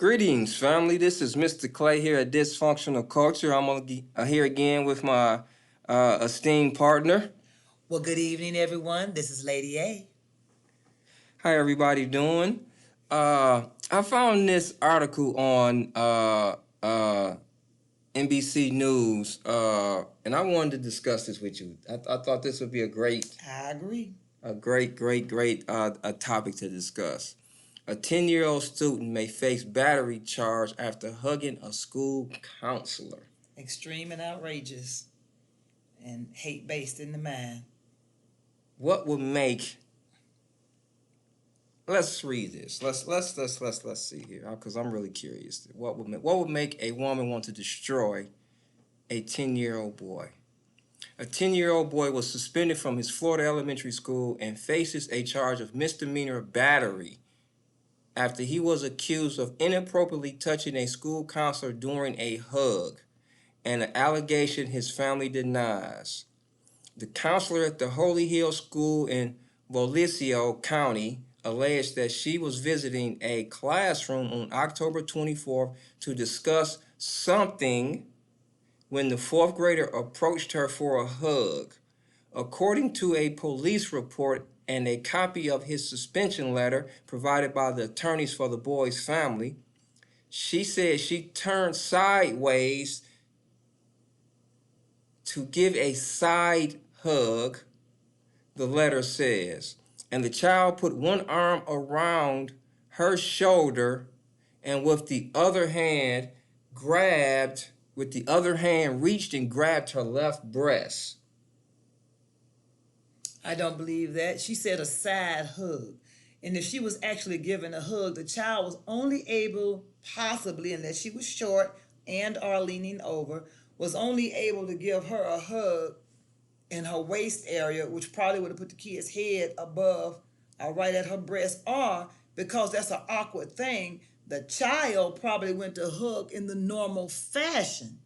Greetings, family. This is Mr. Clay here at Dysfunctional Culture. Here again with my esteemed partner. Well, good evening, everyone. This is Lady A. How everybody doing? I found this article on NBC News, and I wanted to discuss this with you. I thought this would be I agree. a great a topic to discuss. A 10-year-old student may face battery charge after hugging a school counselor. Extreme and outrageous and hate based in the mind. What would make Let's read this. Let's see here because I'm really curious. What would make a woman want to destroy a 10-year-old boy? A 10-year-old boy was suspended from his Florida elementary school and faces a charge of misdemeanor battery after he was accused of inappropriately touching a school counselor during a hug, an allegation his family denies. The counselor at the Holy Hill School in Vallejo County alleged that she was visiting a classroom on October 24th to discuss something when the fourth grader approached her for a hug. According to a police report and a copy of his suspension letter provided by the attorneys for the boy's family, she said she turned sideways to give a side hug, the letter says, and the child put one arm around her shoulder and with the other hand reached and grabbed her left breast. I don't believe that. She said a side hug. And if she was actually given a hug, the child was only able, possibly, unless she was short and or leaning over, was only able to give her a hug in her waist area, which probably would have put the kid's head above or right at her breast, or because that's an awkward thing, the child probably went to hug in the normal fashion.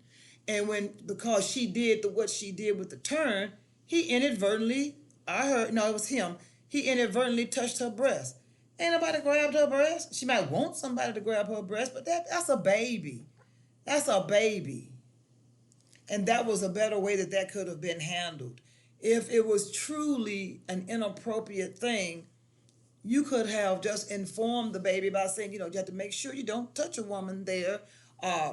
And because she did what she did with the turn, he inadvertently, I heard, no, it was him, he inadvertently touched her breast. Ain't nobody grabbed her breast. She might want somebody to grab her breast, but that's a baby. That's a baby. And that was a better way that could have been handled. If it was truly an inappropriate thing, you could have just informed the baby by saying, you have to make sure you don't touch a woman there.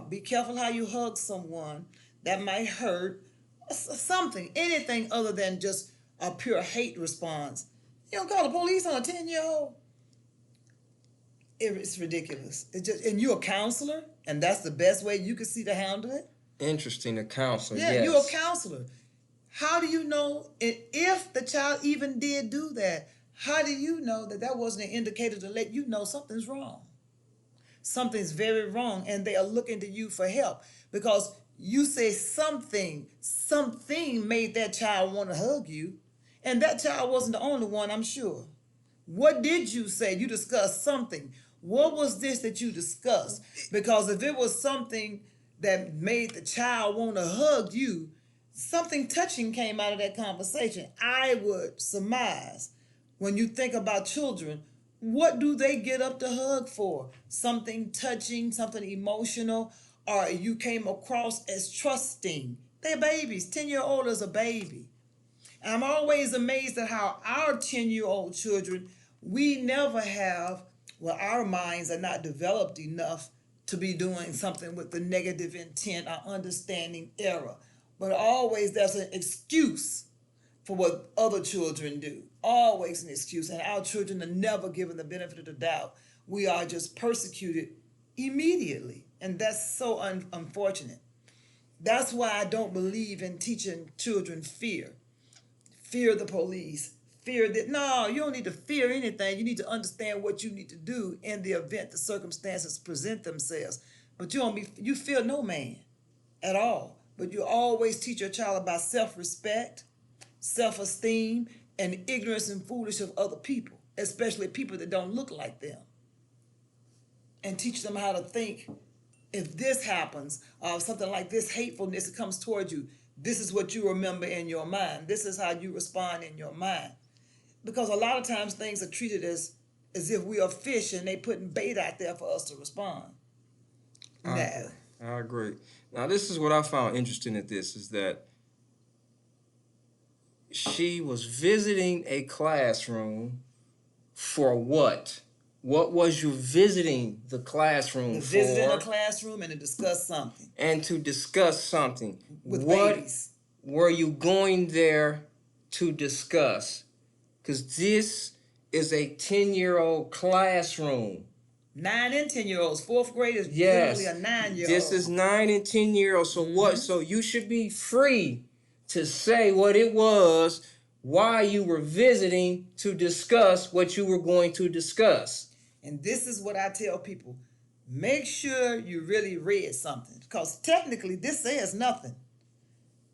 Be careful how you hug someone. That might hurt. Something, anything other than just a pure hate response. You don't call the police on a 10-year-old. It's ridiculous. And you're a counselor, and that's the best way you could see to handle it. Interesting, a counselor. Yeah, yes. You're a counselor. How do you know if the child even did do that? How do you know that wasn't an indicator to let you know something's wrong? Something's very wrong, and they are looking to you for help because you say something made that child want to hug you, and that child wasn't the only one, I'm sure. What did you say? You discussed something. What was this that you discussed? Because if it was something that made the child want to hug you, something touching came out of that conversation. I would surmise when you think about children, what do they get up to hug for? Something touching, something emotional, or you came across as trusting. They're babies. 10-year-old is a baby. And I'm always amazed at how our 10-year-old children, we never have, well, our minds are not developed enough to be doing something with the negative intent or understanding error. But always there's an excuse for what other children do. Always an excuse. And our children are never given the benefit of the doubt. We are just persecuted immediately. And that's so unfortunate. That's why I don't believe in teaching children fear. Fear the police. Fear that. No, you don't need to fear anything. You need to understand what you need to do in the event the circumstances present themselves. But you fear no man at all. But you always teach your child about self-respect, self-esteem, and ignorance and foolish of other people, especially people that don't look like them. And teach them how to think. If this happens, something like this hatefulness comes towards you, this is what you remember in your mind. This is how you respond in your mind. Because a lot of times things are treated as if we are fish and they putting bait out there for us to respond. No. I agree. Now, this is what I found interesting at this is that she was visiting a classroom for what? What was you visiting the classroom To for? visit in a classroom and to discuss something And to discuss something. with What babies. were you going there to discuss? Because this is a 10-year-old classroom. 9 and 10-year-olds. Fourth grade is Yes. generally a 9-year-old. This is 9 and 10-year-olds. So what? So you should be free to say what it was, why you were visiting to discuss what you were going to discuss. And this is what I tell people. Make sure you really read something. Because technically this says nothing.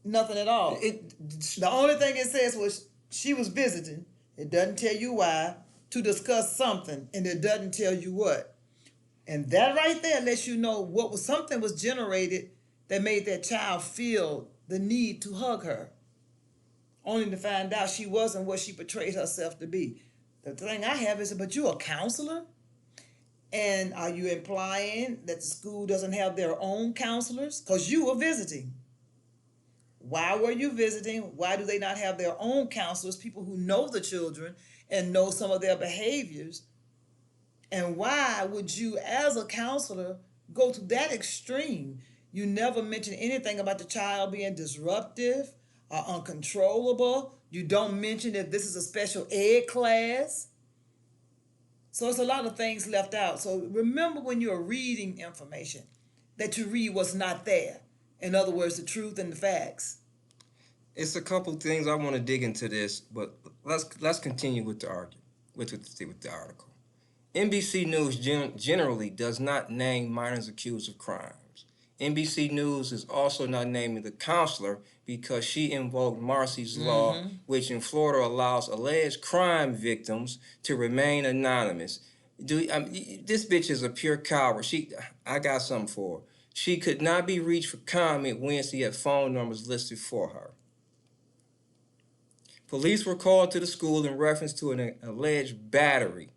Nothing at all. The only thing it says was she was visiting. It doesn't tell you why. To discuss something. And it doesn't tell you what. And that right there lets you know something was generated that made that child feel the need to hug her. Only to find out she wasn't what she portrayed herself to be. The thing I have is, but you're a counselor? And are you implying that the school doesn't have their own counselors? Because you were visiting. Why were you visiting? Why do they not have their own counselors, people who know the children and know some of their behaviors? And why would you, as a counselor, go to that extreme? You never mention anything about the child being disruptive or uncontrollable. You don't mention if this is a special ed class. So it's a lot of things left out. So remember when you're reading information that you read what's not there. In other words, the truth and the facts. It's a couple things I want to dig into this, but let's continue with the argument with the article. NBC News generally does not name minors accused of crimes. NBC News is also not naming the counselor because she invoked Marsy's law, which in Florida allows alleged crime victims to remain anonymous. This bitch is a pure coward. I got something for her. She could not be reached for comment when she had phone numbers listed for her. Police were called to the school in reference to an alleged battery.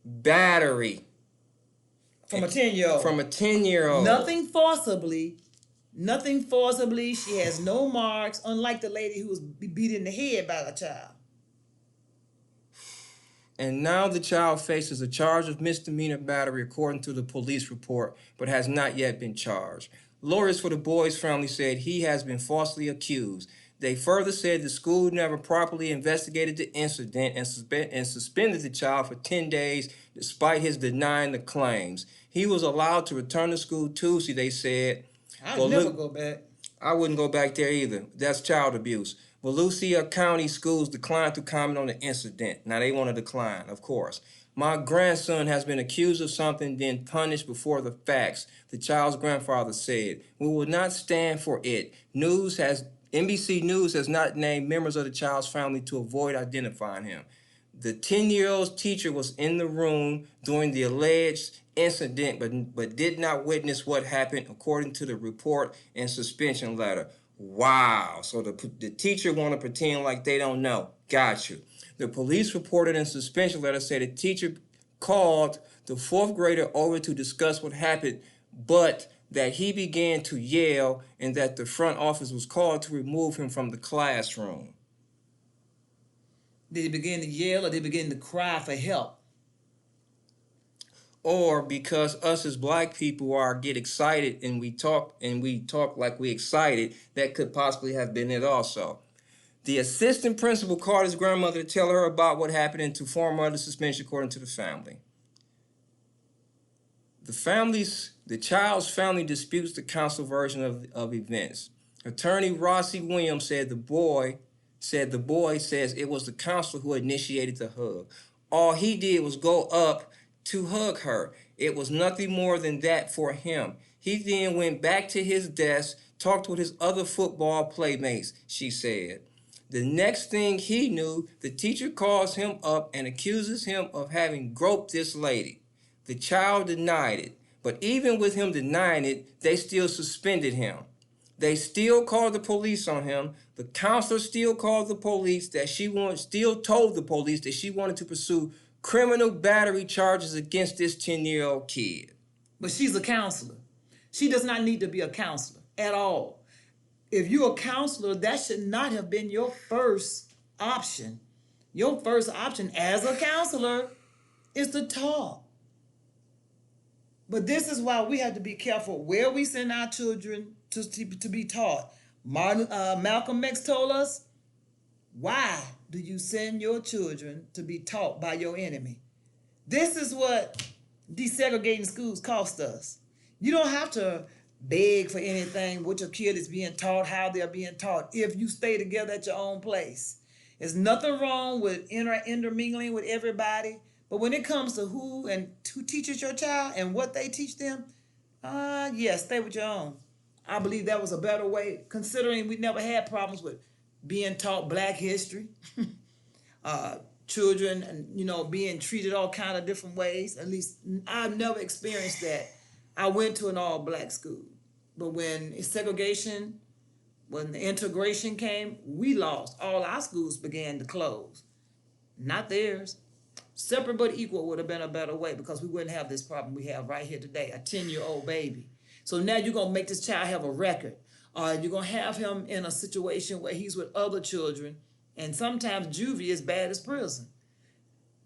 From a 10-year-old. From a 10-year-old. Nothing forcibly. She has no marks, unlike the lady who was beat in the head by a child. And now the child faces a charge of misdemeanor battery according to the police report, but has not yet been charged. Lawyers for the boy's family said he has been falsely accused. They further said the school never properly investigated the incident and suspended the child for 10 days despite his denying the claims. He was allowed to return to school Tuesday, they said. I'd never go back. I wouldn't go back there either. That's child abuse. Volusia County schools declined to comment on the incident. Now, they want to decline, of course. My grandson has been accused of something, then punished before the facts, the child's grandfather said. We will not stand for it. NBC News has not named members of the child's family to avoid identifying him. The 10-year-old's teacher was in the room during the alleged incident, but did not witness what happened, according to the report and suspension letter. Wow. So the teacher want to pretend like they don't know. Got you. The police reported in suspension letter said the teacher called the fourth grader over to discuss what happened, but that he began to yell and that the front office was called to remove him from the classroom. Did he begin to yell or did he begin to cry for help? Or because us as black people get excited and we talk like we excited, that could possibly have been it also. The assistant principal called his grandmother to tell her about what happened and to inform her of the suspension, according to the family. The child's family disputes the council version of events. Attorney Rossi Williams said the boy says it was the counselor who initiated the hug. All he did was go up to hug her. It was nothing more than that for him. He then went back to his desk, talked with his other football playmates, she said. The next thing he knew, the teacher calls him up and accuses him of having groped this lady. The child denied it, but even with him denying it, they still suspended him. They still called the police on him. The counselor still called the police still told the police that she wanted to pursue criminal battery charges against this 10-year-old kid. But she's a counselor. She does not need to be a counselor at all. If you're a counselor, that should not have been your first option. Your first option as a counselor is to talk. But this is why we have to be careful where we send our children to be taught. Malcolm X told us, why do you send your children to be taught by your enemy? This is what desegregating schools cost us. You don't have to beg for anything, what your kid is being taught, how they're being taught, if you stay together at your own place. There's nothing wrong with intermingling with everybody, but when it comes to who teaches your child and what they teach them, yes, stay with your own. I believe that was a better way, considering we never had problems with being taught Black history, children, and being treated all kind of different ways. At least I've never experienced that. I went to an all-Black school, but when segregation, when the integration came, we lost. All our schools began to close, not theirs. Separate but equal would have been a better way, because we wouldn't have this problem we have right here today, a 10-year-old baby. So now you're going to make this child have a record. You're going to have him in a situation where he's with other children, and sometimes juvie is bad as prison.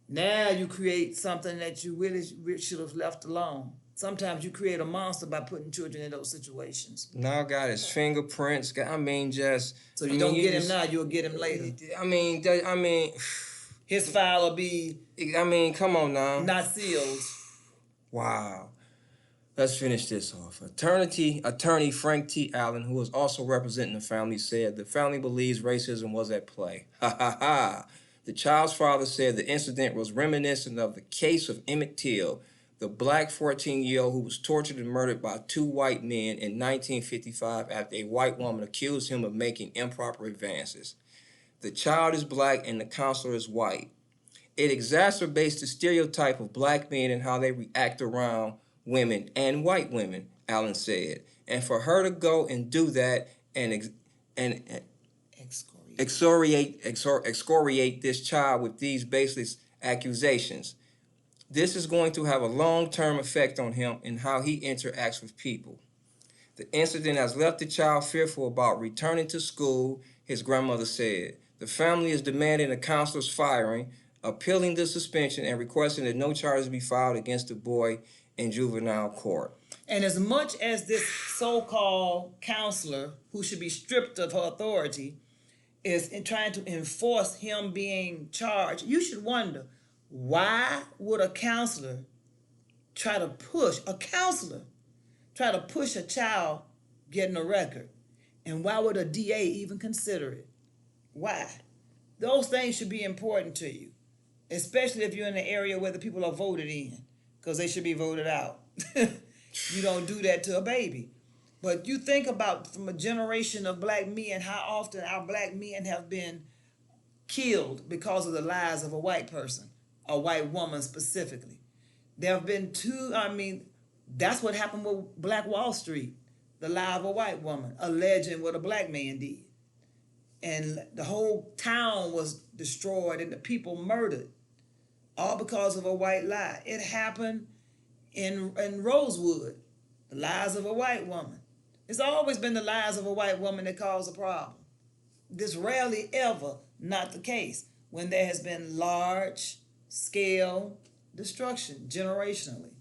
Now you create something that you really should have left alone. Sometimes you create a monster by putting children in those situations. Now got his fingerprints. So you don't get him now, you'll get him later. His file will be. Come on now. Not sealed. Wow. Let's finish this off. Attorney Frank T. Allen, who was also representing the family, said the family believes racism was at play. Ha ha ha. The child's father said the incident was reminiscent of the case of Emmett Till, the Black 14-year-old who was tortured and murdered by two white men in 1955 after a white woman accused him of making improper advances. The child is Black and the counselor is white. It exacerbates the stereotype of Black men and how they react around women and white women, Allen said. And for her to go and do that and excoriate this child with these baseless accusations, this is going to have a long-term effect on him and how he interacts with people. The incident has left the child fearful about returning to school, his grandmother said. The family is demanding the counselor's firing, appealing the suspension, and requesting that no charges be filed against the boy in juvenile court. And as much as this so-called counselor, who should be stripped of her authority, is in trying to enforce him being charged, you should wonder, why would a counselor try to push a child getting a record? And why would a DA even consider it? Why? Those things should be important to you, especially if you're in an area where the people are voted in, because they should be voted out. You don't do that to a baby. But you think about, from a generation of Black men, how often our Black men have been killed because of the lies of a white person, a white woman specifically. There have been that's what happened with Black Wall Street, the lie of a white woman, alleging what a Black man did. And the whole town was destroyed and the people murdered, all because of a white lie. It happened in Rosewood, the lies of a white woman. It's always been the lies of a white woman that cause a problem. This rarely ever not the case when there has been large scale destruction generationally.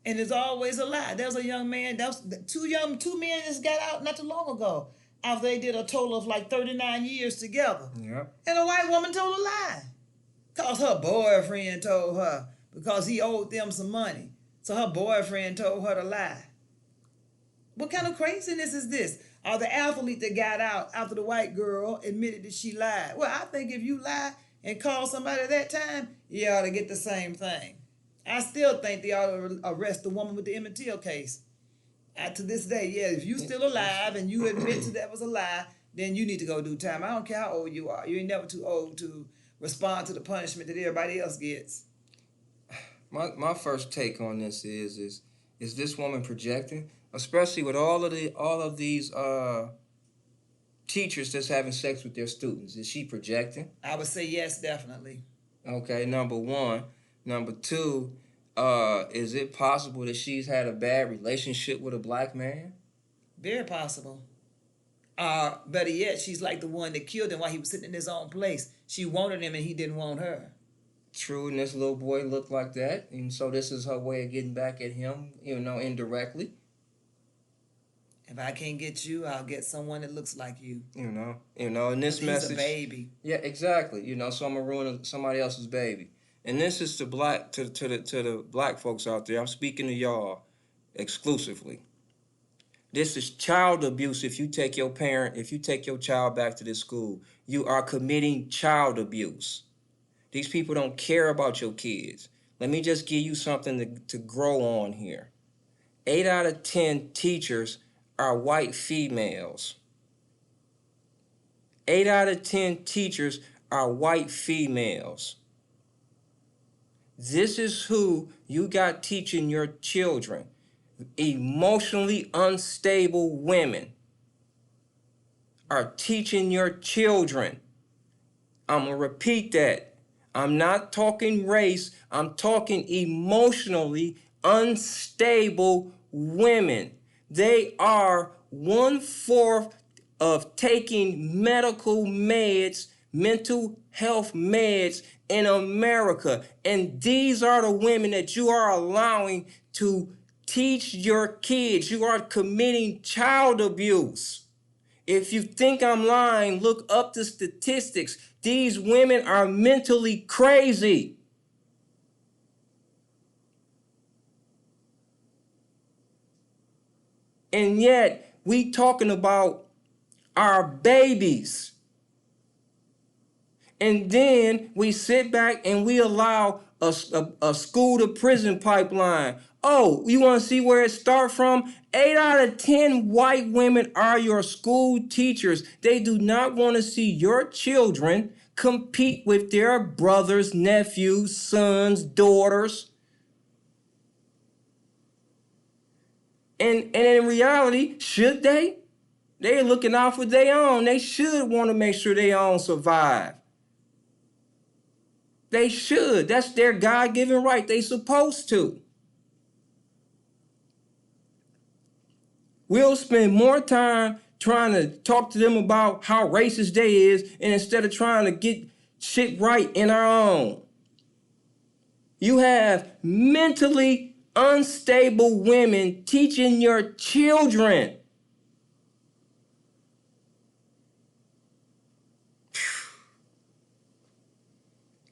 And it's always a lie. There's a young man, two men just got out not too long ago after they did a total of like 39 years together. Yeah. And a white woman told a lie. Because her boyfriend told her, because he owed them some money. So her boyfriend told her to lie. What kind of craziness is this? Or the athlete that got out after the white girl admitted that she lied. Well, I think if you lie and call somebody at that time, you ought to get the same thing. I still think they ought to arrest the woman with the Emmett Till case. To this day, yeah, if you still alive and you admit to that was a lie, then you need to go do time. I don't care how old you are. You ain't never too old to respond to the punishment that everybody else gets. My first take on this is this woman projecting? Especially with all of these teachers that's having sex with their students. Is she projecting? I would say yes, definitely. Okay, number one. Number two, Is it possible that she's had a bad relationship with a black man? Very possible. Better yet, she's like the one that killed him while he was sitting in his own place. She wanted him and he didn't want her. True, and this little boy looked like that, and so this is her way of getting back at him, indirectly. If I can't get you, I'll get someone that looks like you. In this message, he's a baby. Yeah, exactly. So I'm gonna ruin somebody else's baby. And this is to the black folks out there. I'm speaking to y'all exclusively. This is child abuse. If you take your child back to this school, you are committing child abuse. These people don't care about your kids. Let me just give you something to grow on here. 8 out of 10 teachers are white females. 8 out of 10 teachers are white females. This is who you got teaching your children. Emotionally unstable women are teaching your children. I'm going to repeat that. I'm not talking race. I'm talking emotionally unstable women. They are 1/4 of taking medical meds, mental health meds in America. And these are the women that you are allowing to teach your kids. You are committing child abuse. If you think I'm lying, look up the statistics. These women are mentally crazy. And yet, we talking about our babies. And then we sit back and we allow a school to prison pipeline. Oh, you want to see where it starts from? 8 out of 10 white women are your school teachers. They do not want to see your children compete with their brothers, nephews, sons, daughters. And in reality, should they? They're looking out for their own. They should want to make sure their own survive. They should. That's their God-given right. They supposed to. We'll spend more time trying to talk to them about how racist they is, and instead of trying to get shit right in our own. You have mentally unstable women teaching your children.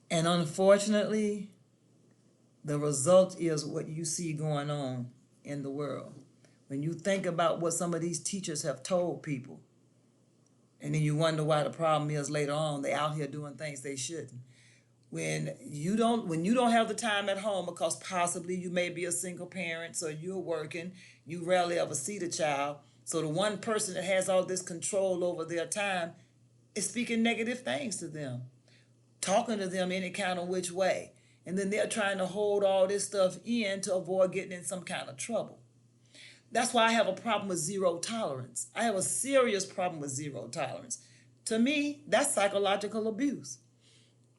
And unfortunately, the result is what you see going on in the world. When you think about what some of these teachers have told people, and then you wonder why the problem is later on, they out here doing things they shouldn't. When you don't have the time at home because possibly you may be a single parent, so you're working, you rarely ever see the child. So the one person that has all this control over their time is speaking negative things to them, talking to them any kind of which way. And then they're trying to hold all this stuff in to avoid getting in some kind of trouble. That's why I have a problem with zero tolerance. I have a serious problem with zero tolerance. To me, that's psychological abuse.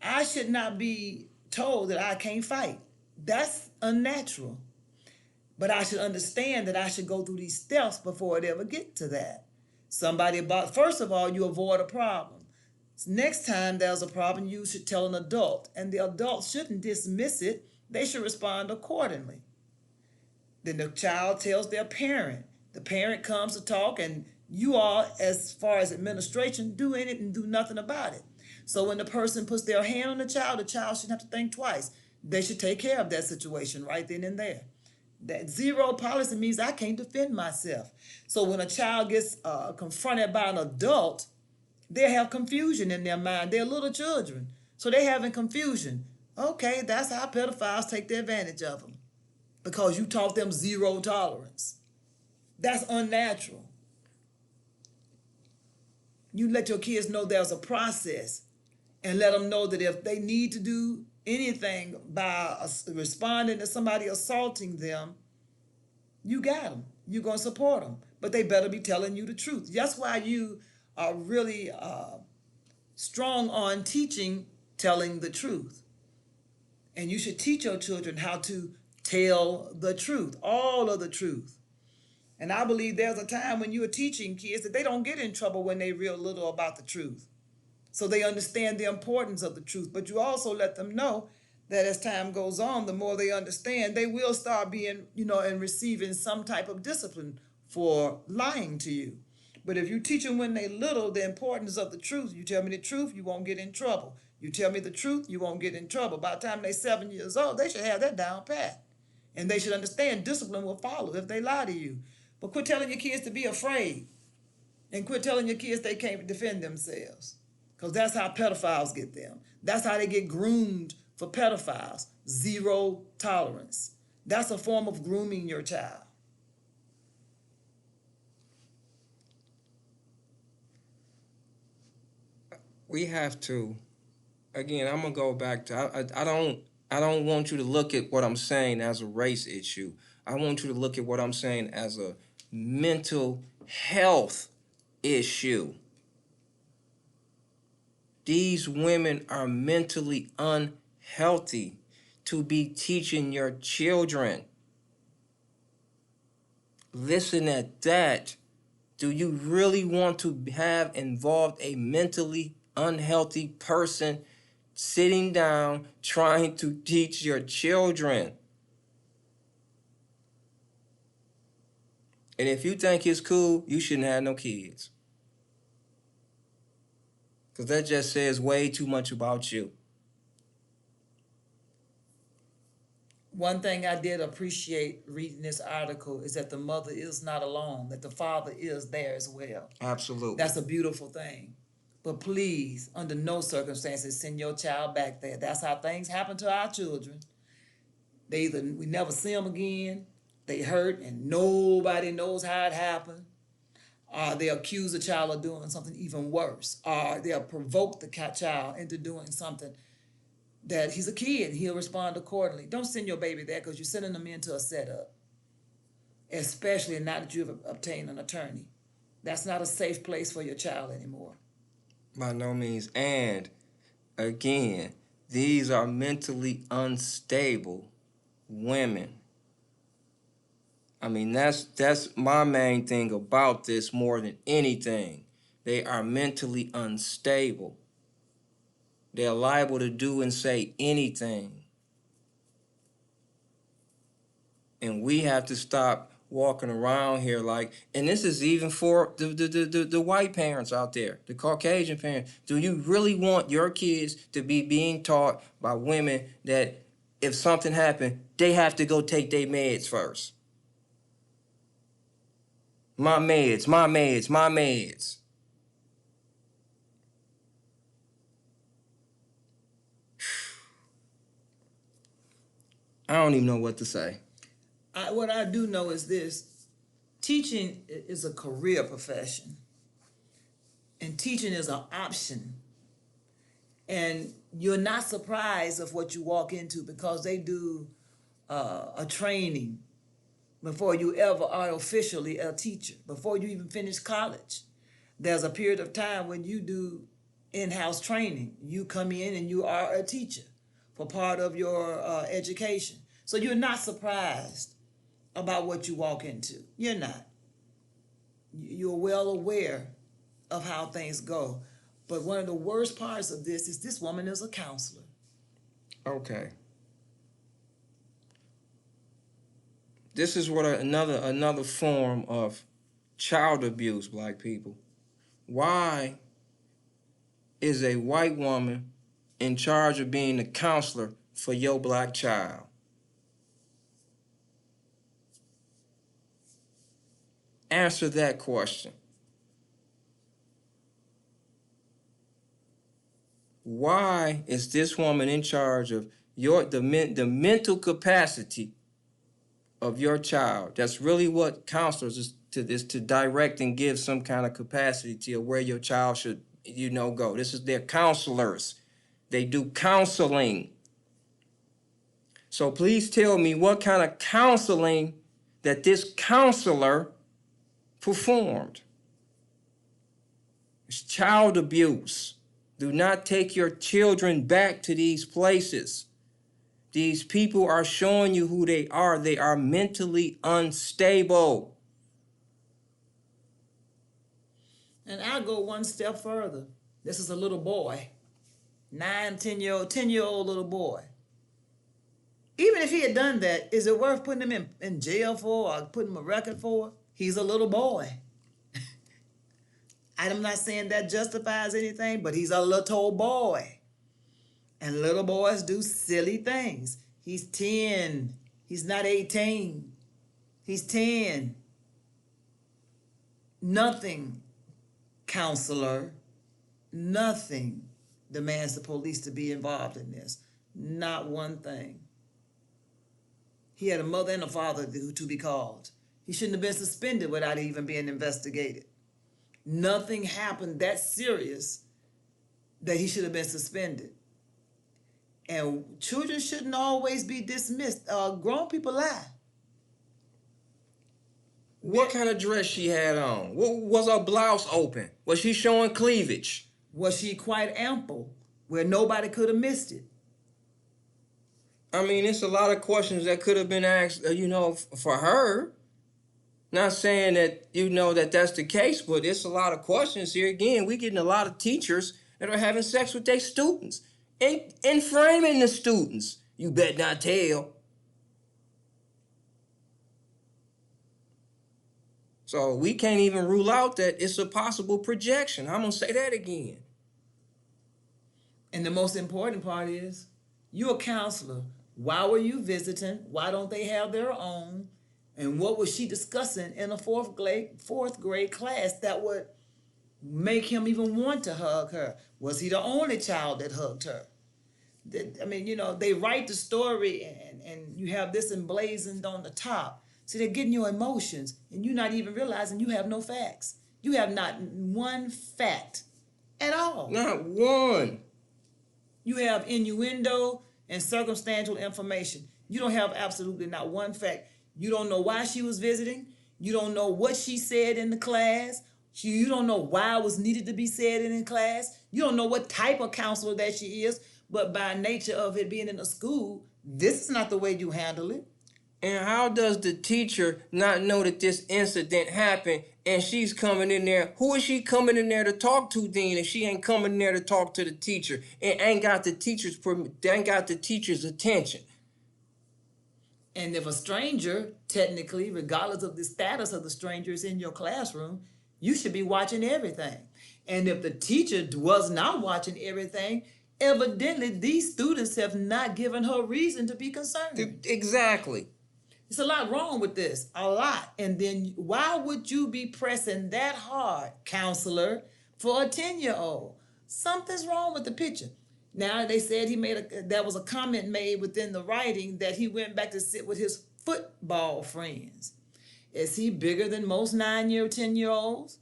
I should not be told that I can't fight. That's unnatural. But I should understand that I should go through these steps before it ever get to that. First of all, you avoid a problem. Next time there's a problem, you should tell an adult, and the adult shouldn't dismiss it. They should respond accordingly. Then the child tells their parent. The parent comes to talk, and you all, as far as administration, do it and do nothing about it. So when the person puts their hand on the child shouldn't have to think twice. They should take care of that situation right then and there. That zero policy means I can't defend myself. So when a child gets confronted by an adult, they have confusion in their mind. They're little children, so they're having confusion. Okay, that's how pedophiles take the advantage of them, because you taught them zero tolerance. That's unnatural. You let your kids know there's a process, and let them know that if they need to do anything by responding to somebody assaulting them, you got them. You're going to support them. But they better be telling you the truth. That's why you are really strong on telling the truth. And you should teach your children how to tell the truth, all of the truth. And I believe there's a time when you are teaching kids that they don't get in trouble when they real little about the truth. So they understand the importance of the truth. But you also let them know that as time goes on, the more they understand, they will start being, and receiving some type of discipline for lying to you. But if you teach them when they little the importance of the truth, you tell me the truth, you won't get in trouble. You tell me the truth, you won't get in trouble. By the time they're 7 years old, they should have that down pat. And they should understand discipline will follow if they lie to you. But quit telling your kids to be afraid. And quit telling your kids they can't defend themselves. Because that's how pedophiles get them. That's how they get groomed for pedophiles. Zero tolerance. That's a form of grooming your child. We have to, again, I'm gonna go back to, I don't want you to look at what I'm saying as a race issue. I want you to look at what I'm saying as a mental health issue. These women are mentally unhealthy to be teaching your children. Listen at that. Do you really want to have involved a mentally unhealthy person sitting down trying to teach your children? And if you think it's cool, you shouldn't have no kids. Because that just says way too much about you. One thing I did appreciate reading this article is that the mother is not alone, that the father is there as well. Absolutely. That's a beautiful thing. But please, under no circumstances, send your child back there. That's how things happen to our children. We never see them again. They hurt and nobody knows how it happened. Or they accuse the child of doing something even worse. Or they'll provoke the child into doing something that he's a kid. He'll respond accordingly. Don't send your baby there because you're sending them into a setup. Especially now that you've obtained an attorney. That's not a safe place for your child anymore. By no means. And again, these are mentally unstable women. I mean, that's my main thing about this more than anything. They are mentally unstable. They're liable to do and say anything. And we have to stop walking around here like, and this is even for the white parents out there, the Caucasian parents. Do you really want your kids to be being taught by women that if something happened, they have to go take their meds first? My meds, my meds, my meds. I don't even know what to say. What I do know is this. Teaching is a career profession. And teaching is an option. And you're not surprised of what you walk into because they do a training before you ever are officially a teacher, before you even finish college. There's a period of time when you do in-house training. You come in and you are a teacher for part of your education. So you're not surprised about what you walk into. You're not. You're well aware of how things go. But one of the worst parts of this woman is a counselor. Okay. This is what another form of child abuse, black people. Why is a white woman in charge of being the counselor for your black child? Answer that question. Why is this woman in charge of the mental capacity of your child? That's really what counselors is to direct and give some kind of capacity to where your child should, go. This is their counselors. They do counseling. So please tell me what kind of counseling that this counselor performed. It's child abuse. Do not take your children back to these places. These people are showing you who they are. They are mentally unstable. And I'll go one step further. This is a little boy, 10-year-old little boy. Even if he had done that, is it worth putting him in jail for or putting him a record for? He's a little boy. I'm not saying that justifies anything, but he's a little boy. And little boys do silly things. He's 10. He's not 18. He's 10. Nothing, counselor, nothing demands the police to be involved in this. Not one thing. He had a mother and a father to be called. He shouldn't have been suspended without even being investigated. Nothing happened that serious that he should have been suspended. And children shouldn't always be dismissed. Grown people lie. What kind of dress she had on? Was her blouse open? Was she showing cleavage? Was she quite ample where nobody could have missed it? I mean, it's a lot of questions that could have been asked, for her. Not saying that, that's the case, but it's a lot of questions here. Again, we're getting a lot of teachers that are having sex with their students and framing the students. You bet not tell. So we can't even rule out that it's a possible projection. I'm going to say that again. And the most important part is, you're a counselor. Why were you visiting? Why don't they have their own? And what was she discussing in a fourth grade class that would make him even want to hug her? Was he the only child that hugged her? They write the story and you have this emblazoned on the top. So they're getting your emotions and you're not even realizing you have no facts. You have not one fact at all. Not one. You have innuendo and circumstantial information. You don't have absolutely not one fact. You don't know why she was visiting. You don't know what she said in the class. You don't know why it was needed to be said in class. You don't know what type of counselor that she is. But by nature of it being in a school, this is not the way you handle it. And how does the teacher not know that this incident happened and she's coming in there? Who is she coming in there to talk to then if she ain't coming in there to talk to the teacher and ain't got the teacher's attention? And if a stranger, technically, regardless of the status of the stranger, is in your classroom, you should be watching everything. And if the teacher was not watching everything, evidently these students have not given her reason to be concerned. Exactly. There's a lot wrong with this, a lot. And then why would you be pressing that hard, counselor, for a 10-year-old? Something's wrong with the picture. Now they said there was a comment made within the writing that he went back to sit with his football friends. Is he bigger than most 10-year-olds?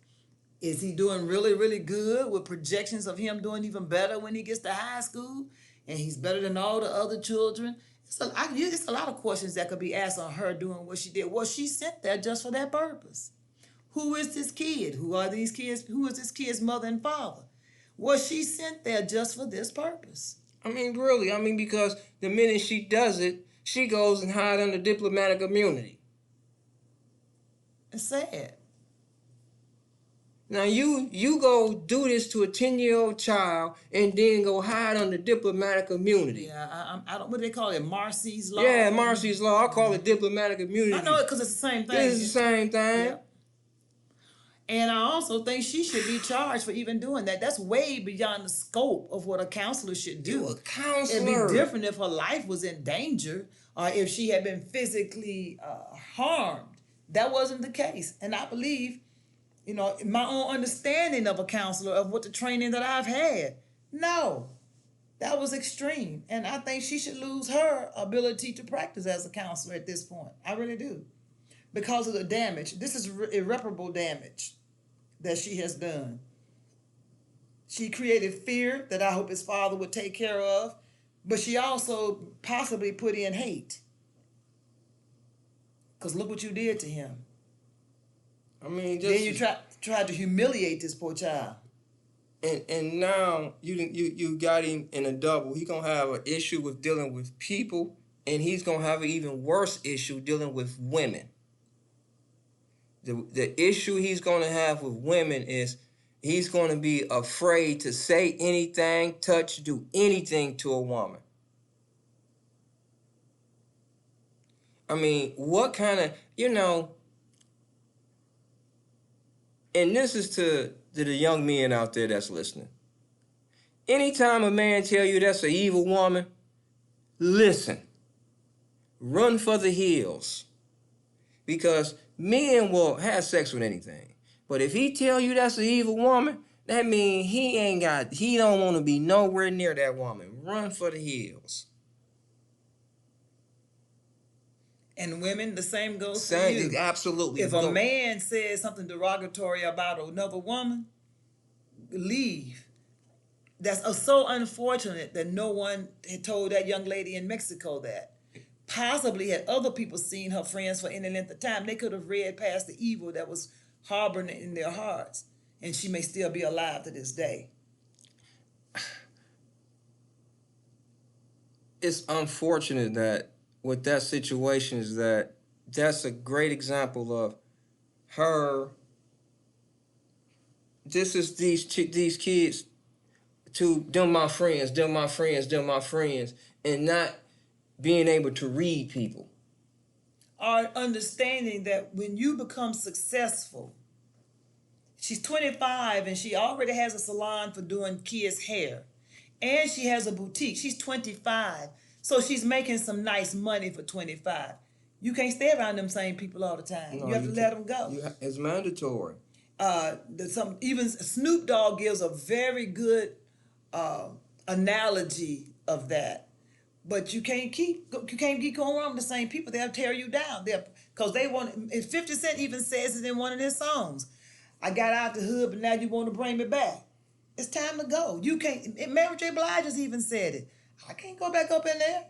Is he doing really, really good with projections of him doing even better when he gets to high school? And he's better than all the other children? It's a lot of questions that could be asked on her doing what she did. Was she sent there just for that purpose? Who is this kid? Who are these kids? Who is this kid's mother and father? Was she sent there just for this purpose? Really, because the minute she does it, she goes and hides under diplomatic immunity. It's sad. Now you go do this to a 10-year-old child and then go hide under diplomatic immunity. Yeah, I don't. What do they call it? Marcy's law. Yeah, Marcy's law. I call it diplomatic immunity. I know it because it's the same thing. It's the same thing. Yeah. And I also think she should be charged for even doing that. That's way beyond the scope of what a counselor should do. A counselor. It'd be different if her life was in danger or if she had been physically harmed. That wasn't the case. And I believe, my own understanding of a counselor, of what the training that I've had, no, that was extreme. And I think she should lose her ability to practice as a counselor at this point. I really do. Because of the damage. This is irreparable damage that she has done. She created fear that I hope his father would take care of, but she also possibly put in hate. Because look what you did to him. Then you tried to humiliate this poor child. And now you got him in a double. He gonna have an issue with dealing with people and he's gonna have an even worse issue dealing with women. The issue he's gonna have with women is he's gonna be afraid to say anything, touch, do anything to a woman. I mean, what kind of, and this is to the young men out there that's listening. Anytime a man tell you that's an evil woman, listen. Run for the hills. Because men will have sex with anything. But if he tell you that's an evil woman, that means he don't want to be nowhere near that woman. Run for the hills. And women, the same goes for Same, you. absolutely. If a man says something derogatory about another woman, leave. That's so unfortunate that no one had told that young lady in Mexico that. Possibly had other people seen her friends for any length of time, they could have read past the evil that was harboring in their hearts, and she may still be alive to this day. It's unfortunate that with that situation is that's a great example of her. This is these kids to them my friends, them my friends, them my friends, and not being able to read people. Are understanding that when you become successful, she's 25 and she already has a salon for doing kids' hair, and she has a boutique. She's 25, so she's making some nice money for 25. You can't stay around them same people all the time. No, you have to let them go. It's mandatory. Even Snoop Dogg gives a very good analogy of that. But you can't keep going around with the same people. They'll tear you down. Because they want. And 50 Cent even says it in one of his songs. I got out the hood, but now you want to bring me back. It's time to go. You can't. Mary J. Blige has even said it. I can't go back up in there.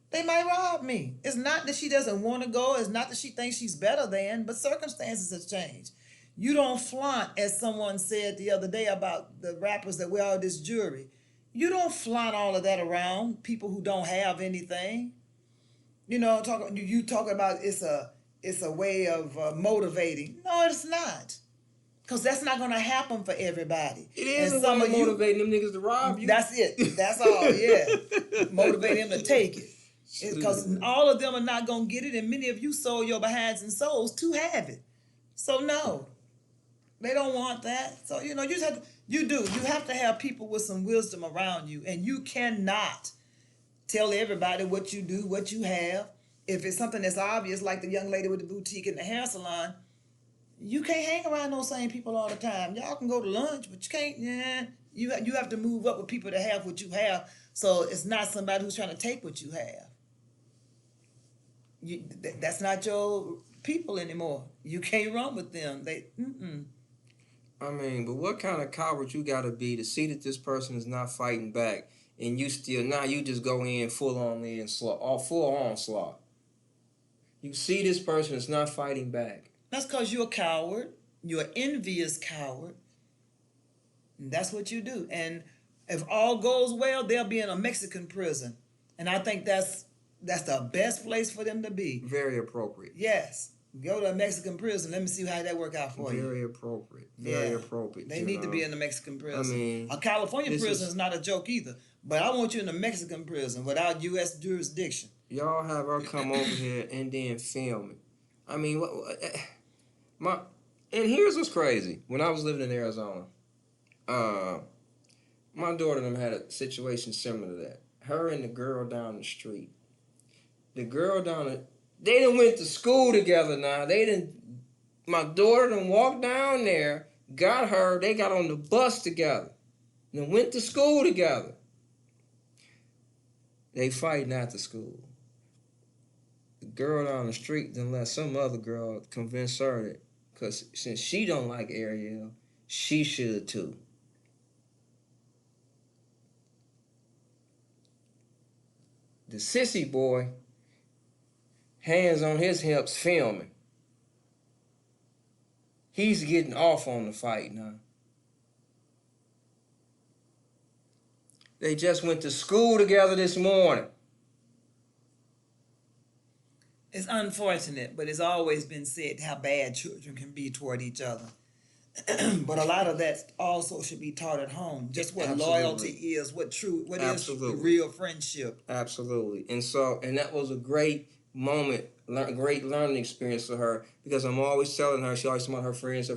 They might rob me. It's not that she doesn't want to go. It's not that she thinks she's better than, but circumstances have changed. You don't flaunt, as someone said the other day about the rappers that wear all this jewelry. You don't flaunt all of that around people who don't have anything. You talking about it's a way of motivating. No, it's not. Because that's not going to happen for everybody. It is a way of motivating them niggas to rob you. That's it. That's all, yeah. Motivate them to take it. Because all of them are not going to get it, and many of you sold your behinds and souls to have it. So no, they don't want that. So, you just have to, you have to have people with some wisdom around you, and you cannot tell everybody what you do, what you have. If it's something that's obvious, like the young lady with the boutique and the hair salon, you can't hang around those same people all the time. Y'all can go to lunch, but you can't. Yeah, you have to move up with people that have what you have. So it's not somebody who's trying to take what you have. That's not your people anymore. You can't run with them. I mean, but what kind of coward you gotta be to see that this person is not fighting back, and you just go in full on onslaught. You see this person is not fighting back. That's because you're a coward. You're an envious coward. And that's what you do. And if all goes well, they'll be in a Mexican prison. And I think that's the best place for them to be. Very appropriate. Yes. Go to a Mexican prison. Let me see how that work out for you. Very appropriate. Very appropriate. They need to be in the Mexican prison. I mean, a California prison is not a joke either. But I want you in a Mexican prison without U.S. jurisdiction. Y'all have her come over here and then film it. I mean, and here's what's crazy. When I was living in Arizona, my daughter and them had a situation similar to that. Her and the girl down the street. The girl they done went to school together now. My daughter done walked down there, got her, they got on the bus together, and went to school together. They fighting after school. The girl down the street then let some other girl convince her that, because since she don't like Ariel, she should too. The sissy boy, hands on his hips, filming. He's getting off on the fight now. They just went to school together this morning. It's unfortunate, but it's always been said how bad children can be toward each other. But a lot of that also should be taught at home. Just what Absolutely. loyalty is, what is Absolutely. real friendship. Absolutely. And that was a great moment, great learning experience for her, because I'm always telling her, she always talking about her friends,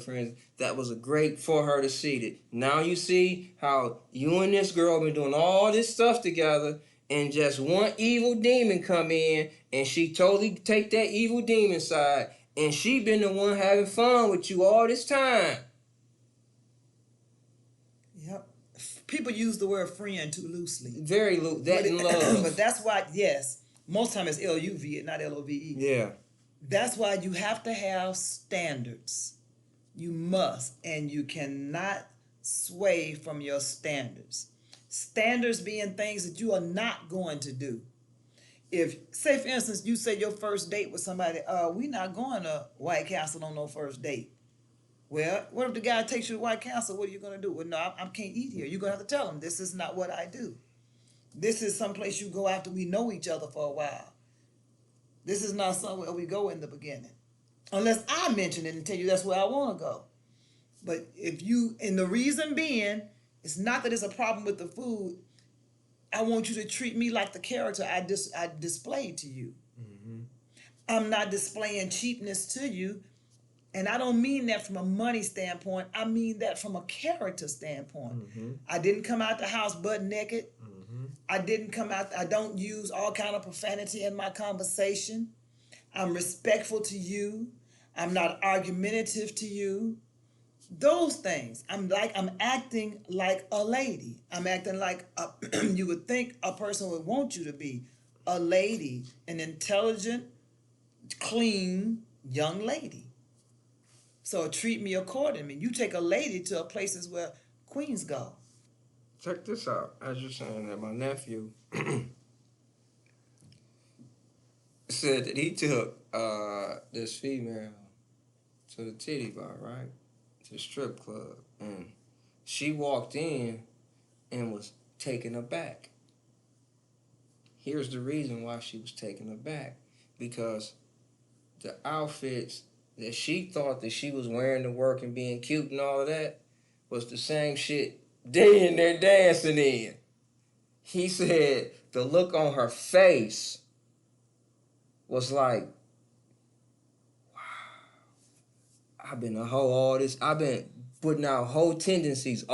that was a great for her to see that. Now you see how you and this girl been doing all this stuff together, and just one evil demon come in, and she totally take that evil demon side, and she been the one having fun with you all this time. Yep. People use the word friend too loosely. Very loose. That in love. But that's why, yes, most time it's L-U-V, not L-O-V-E. Yeah. That's why you have to have standards. You must, and you cannot sway from your standards. Standards being things that you are not going to do. If, say for instance, you say your first date with somebody, we not going to White Castle on no first date. Well, what if the guy takes you to White Castle? What are you going to do? Well, no, I can't eat here. You're going to have to tell him, this is not what I do. This is someplace you go after we know each other for a while. This is not somewhere we go in the beginning. Unless I mention it and tell you that's where I want to go. But if you, and the reason being, it's not that it's a problem with the food. I want you to treat me like the character I displayed to you. Mm-hmm. I'm not displaying cheapness to you. And I don't mean that from a money standpoint. I mean that from a character standpoint. Mm-hmm. I didn't come out the house butt naked. Mm-hmm. I don't use all kind of profanity in my conversation. I'm respectful to you. I'm not argumentative to you. Those things. I'm acting like a lady. I'm acting like you would think a person would want you to be. A lady, an intelligent, clean young lady. So treat me accordingly. You take a lady to places where queens go. Check this out. As you're saying that, my nephew said that he took this female to the titty bar, right? To the strip club. And she walked in and was taken aback. Here's the reason why she was taken aback. Because the outfits that she thought that she was wearing to work and being cute and all of that was the same shit they in there dancing in. He said the look on her face was like, wow, I've been a hoe all this. I've been putting out whole tendencies.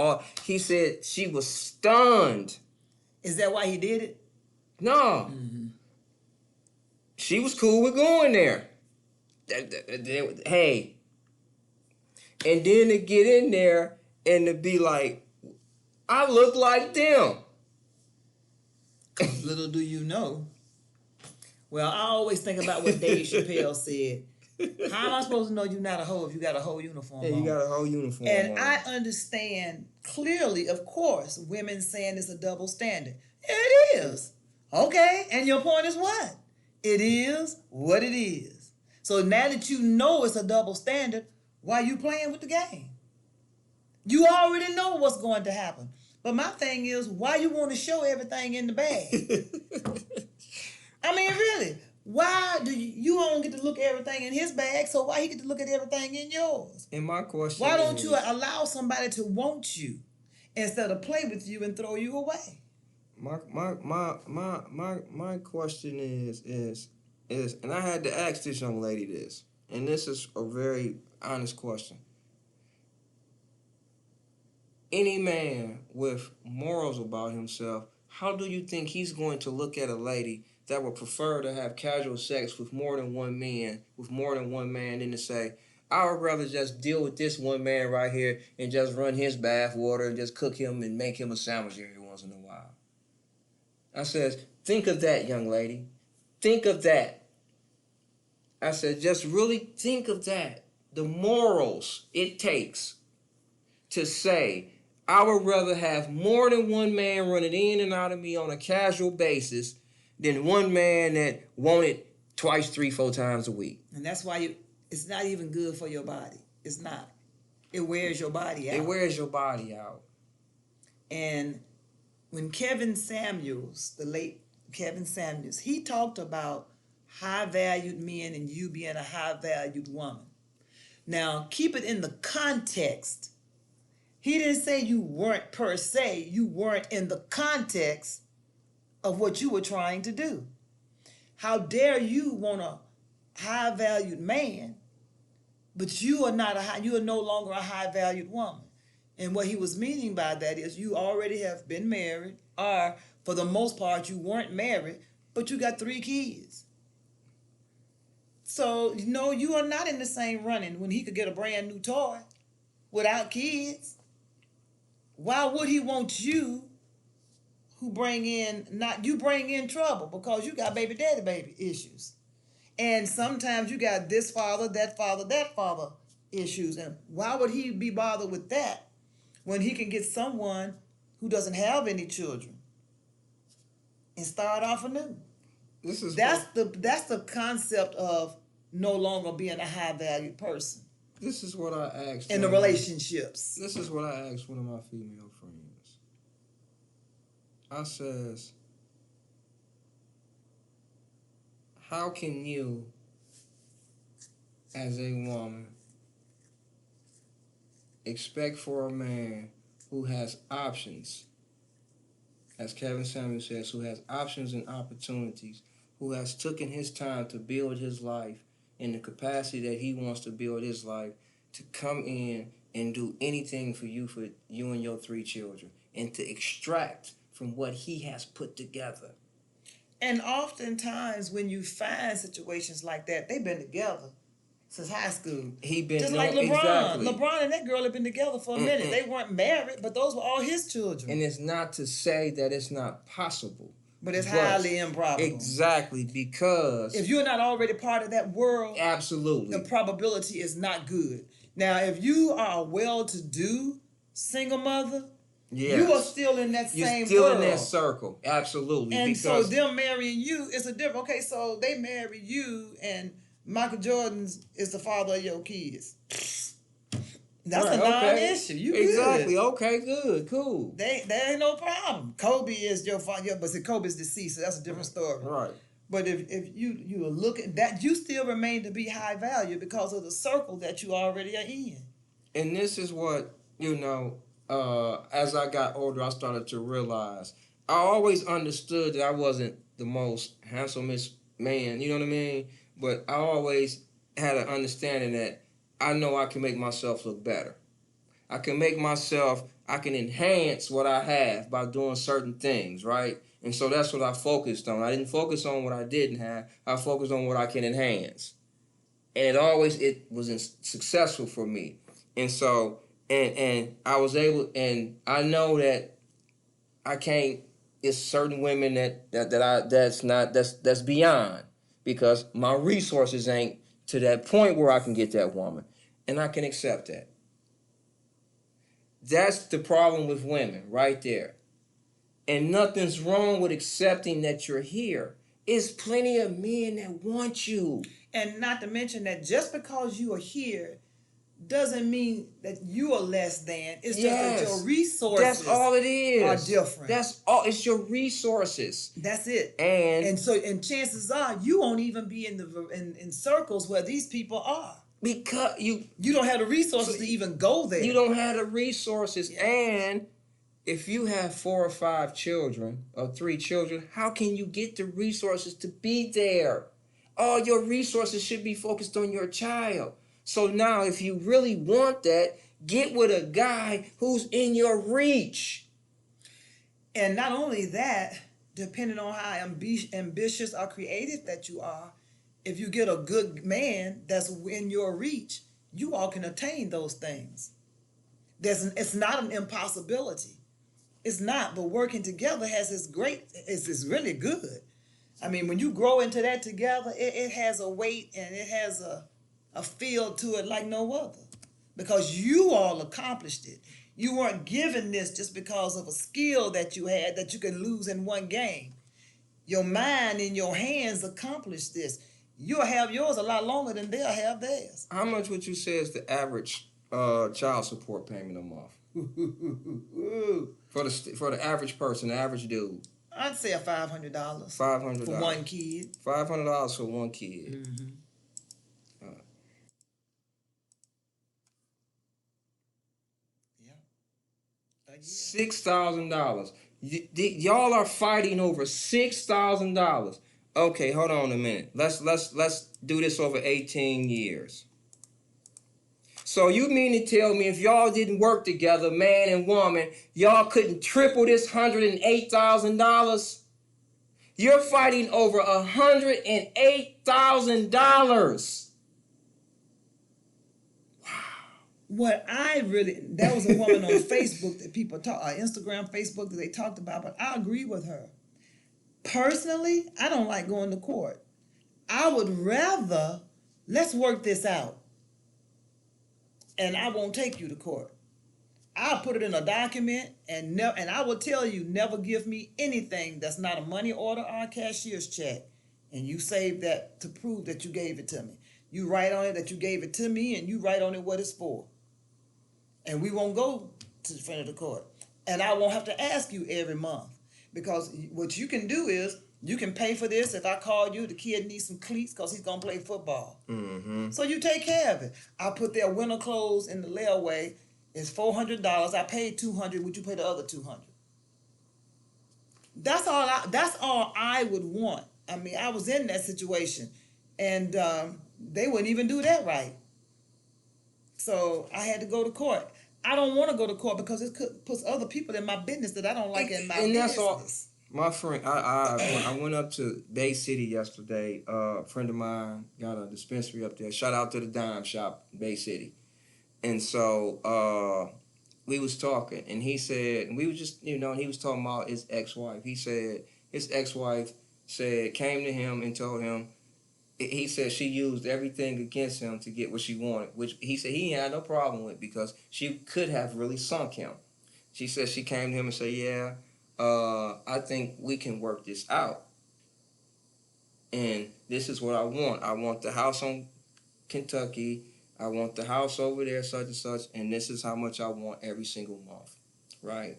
He said she was stunned. Is that why he did it? No. Mm-hmm. She was cool with going there. Hey. And then to get in there and to be like, I look like them. Little do you know. Well, I always think about what Dave Chappelle said. How am I supposed to know you're not a hoe if you got a whole uniform on? Yeah, you got a whole uniform and on. I understand clearly, of course, women saying it's a double standard. It is. Okay, and your point is what? It is what it is. So now that you know it's a double standard, why are you playing with the game? You already know what's going to happen. But my thing is, why you want to show everything in the bag? I mean, really, why do you don't get to look at everything in his bag, so why he get to look at everything in yours? And my question why don't you allow somebody to want you instead of play with you and throw you away? My question is, and I had to ask this young lady this, and this is a very honest question. Any man with morals about himself, how do you think he's going to look at a lady that would prefer to have casual sex with more than one man, than to say, I would rather just deal with this one man right here and just run his bath water and just cook him and make him a sandwich every once in a while? I said, think of that, young lady. Think of that. I said, just really think of that. The morals it takes to say, I would rather have more than one man running in and out of me on a casual basis than one man that want it twice, 3, 4 times a week. And that's why it's not even good for your body. It's not. It wears your body out. It wears your body out. And when Kevin Samuels, the late Kevin Samuels, he talked about high valued men and you being a high valued woman. Now, keep it in the context. He didn't say you weren't per se, you weren't in the context of what you were trying to do. How dare you want a high valued man, but you are no longer a high valued woman. And what he was meaning by that is you already have been married, or for the most part, you weren't married, but you got 3 kids. So, no, you are not in the same running when he could get a brand new toy without kids. Why would he want you who bring in trouble because you got baby issues. And sometimes you got this father, that father issues. And why would he be bothered with that when he can get someone who doesn't have any children and start off anew? That's the concept of no longer being a high valued person. This is what I asked in the relationships. This is what I asked one of my female friends. I says, how can you, as a woman, expect for a man who has options, as Kevin Samuel says, who has options and opportunities, who has taken his time to build his life in the capacity that he wants to build his life, to come in and do anything for you and your 3 children, and to extract from what he has put together. And oftentimes when you find situations like that, they've been together since high school. Just like LeBron. Exactly. LeBron and that girl have been together for a minute. They weren't married, but those were all his children. And it's not to say that it's not possible. But it's highly improbable. Exactly, because if you're not already part of that world, absolutely, the probability is not good. Now, if you are a well-to-do single mother, yes, you are still in that same world. You're still in that circle, absolutely. And so them marrying you is a different. Okay, so they marry you, and Michael Jordan is the father of your kids. That's right, a non-issue. You exactly. Good. Okay. Good. Cool. There ain't no problem. Kobe is your father, but see, Kobe's deceased, so that's a different story. Right. But if you are looking that, you still remain to be high value because of the circle that you already are in. And this is what as I got older, I started to realize. I always understood that I wasn't the most handsomest man. You know what I mean? But I always had an understanding that I know I can make myself look better. I can enhance what I have by doing certain things, right? And so that's what I focused on. I didn't focus on what I didn't have. I focused on what I can enhance. And it was successful for me. And so, and I was able, and I know that I can't, it's certain women that's beyond, because my resources ain't to that point where I can get that woman, and I can accept that. That's the problem with women right there. And nothing's wrong with accepting that you're here. There's plenty of men that want you. And not to mention that just because you are here doesn't mean that you are less than. It's just that your resources, that's all it is, are different. That's all. It's your resources. That's it. And chances are you won't even be in circles where these people are. Because you don't have the resources to even go there. You don't have the resources. Yeah. And if you have 4 or 5 children or 3 children, how can you get the resources to be there? All your resources should be focused on your child. So now if you really want that, get with a guy who's in your reach. And not only that, depending on how ambitious or creative that you are, if you get a good man that's in your reach, you all can attain those things. It's not an impossibility. It's not, but working together is really good. I mean, when you grow into that together, it has a weight and it has a feel to it like no other, because you all accomplished it. You weren't given this just because of a skill that you had that you can lose in one game. Your mind and your hands accomplished this. You'll have yours a lot longer than they'll have theirs. How much would you say is the average child support payment a month? For the average person, the average dude? I'd say a $500 $500 for one kid. $500 for one kid. Mm-hmm. Yeah. $6,000. Y'all are fighting over $6,000. Okay, hold on a minute. Let's do this over 18 years. So you mean to tell me if y'all didn't work together, man and woman, y'all couldn't triple this $108,000? You're fighting over $108,000. What I really, that was a woman on Facebook that people talk, Instagram, Facebook that they talked about, but I agree with her. Personally, I don't like going to court. I would rather, let's work this out. And I won't take you to court. I'll put it in a document and I will tell you, never give me anything that's not a money order or a cashier's check. And you save that to prove that you gave it to me. You write on it that you gave it to me and you write on it what it's for. And we won't go to the front of the court. And I won't have to ask you every month. Because what you can do is, you can pay for this. If I call you, the kid needs some cleats because he's going to play football. Mm-hmm. So you take care of it. I put their winter clothes in the layaway. It's $400. I paid $200. Would you pay the other $200? That's all I would want. I mean, I was in that situation. And they wouldn't even do that right. So I had to go to court. I don't want to go to court because it puts other people in my business that I don't like in my business. That's all. My friend, I went up to Bay City yesterday. A friend of mine got a dispensary up there. Shout out to the Dime Shop, Bay City. And so we was talking, and he said, and we were just, he was talking about his ex-wife. He said his ex-wife came to him and told him, he said she used everything against him to get what she wanted, which he said he had no problem with because she could have really sunk him. She said she came to him and said, yeah, I think we can work this out. And this is what I want. I want the house on Kentucky. I want the house over there, such and such. And this is how much I want every single month. Right?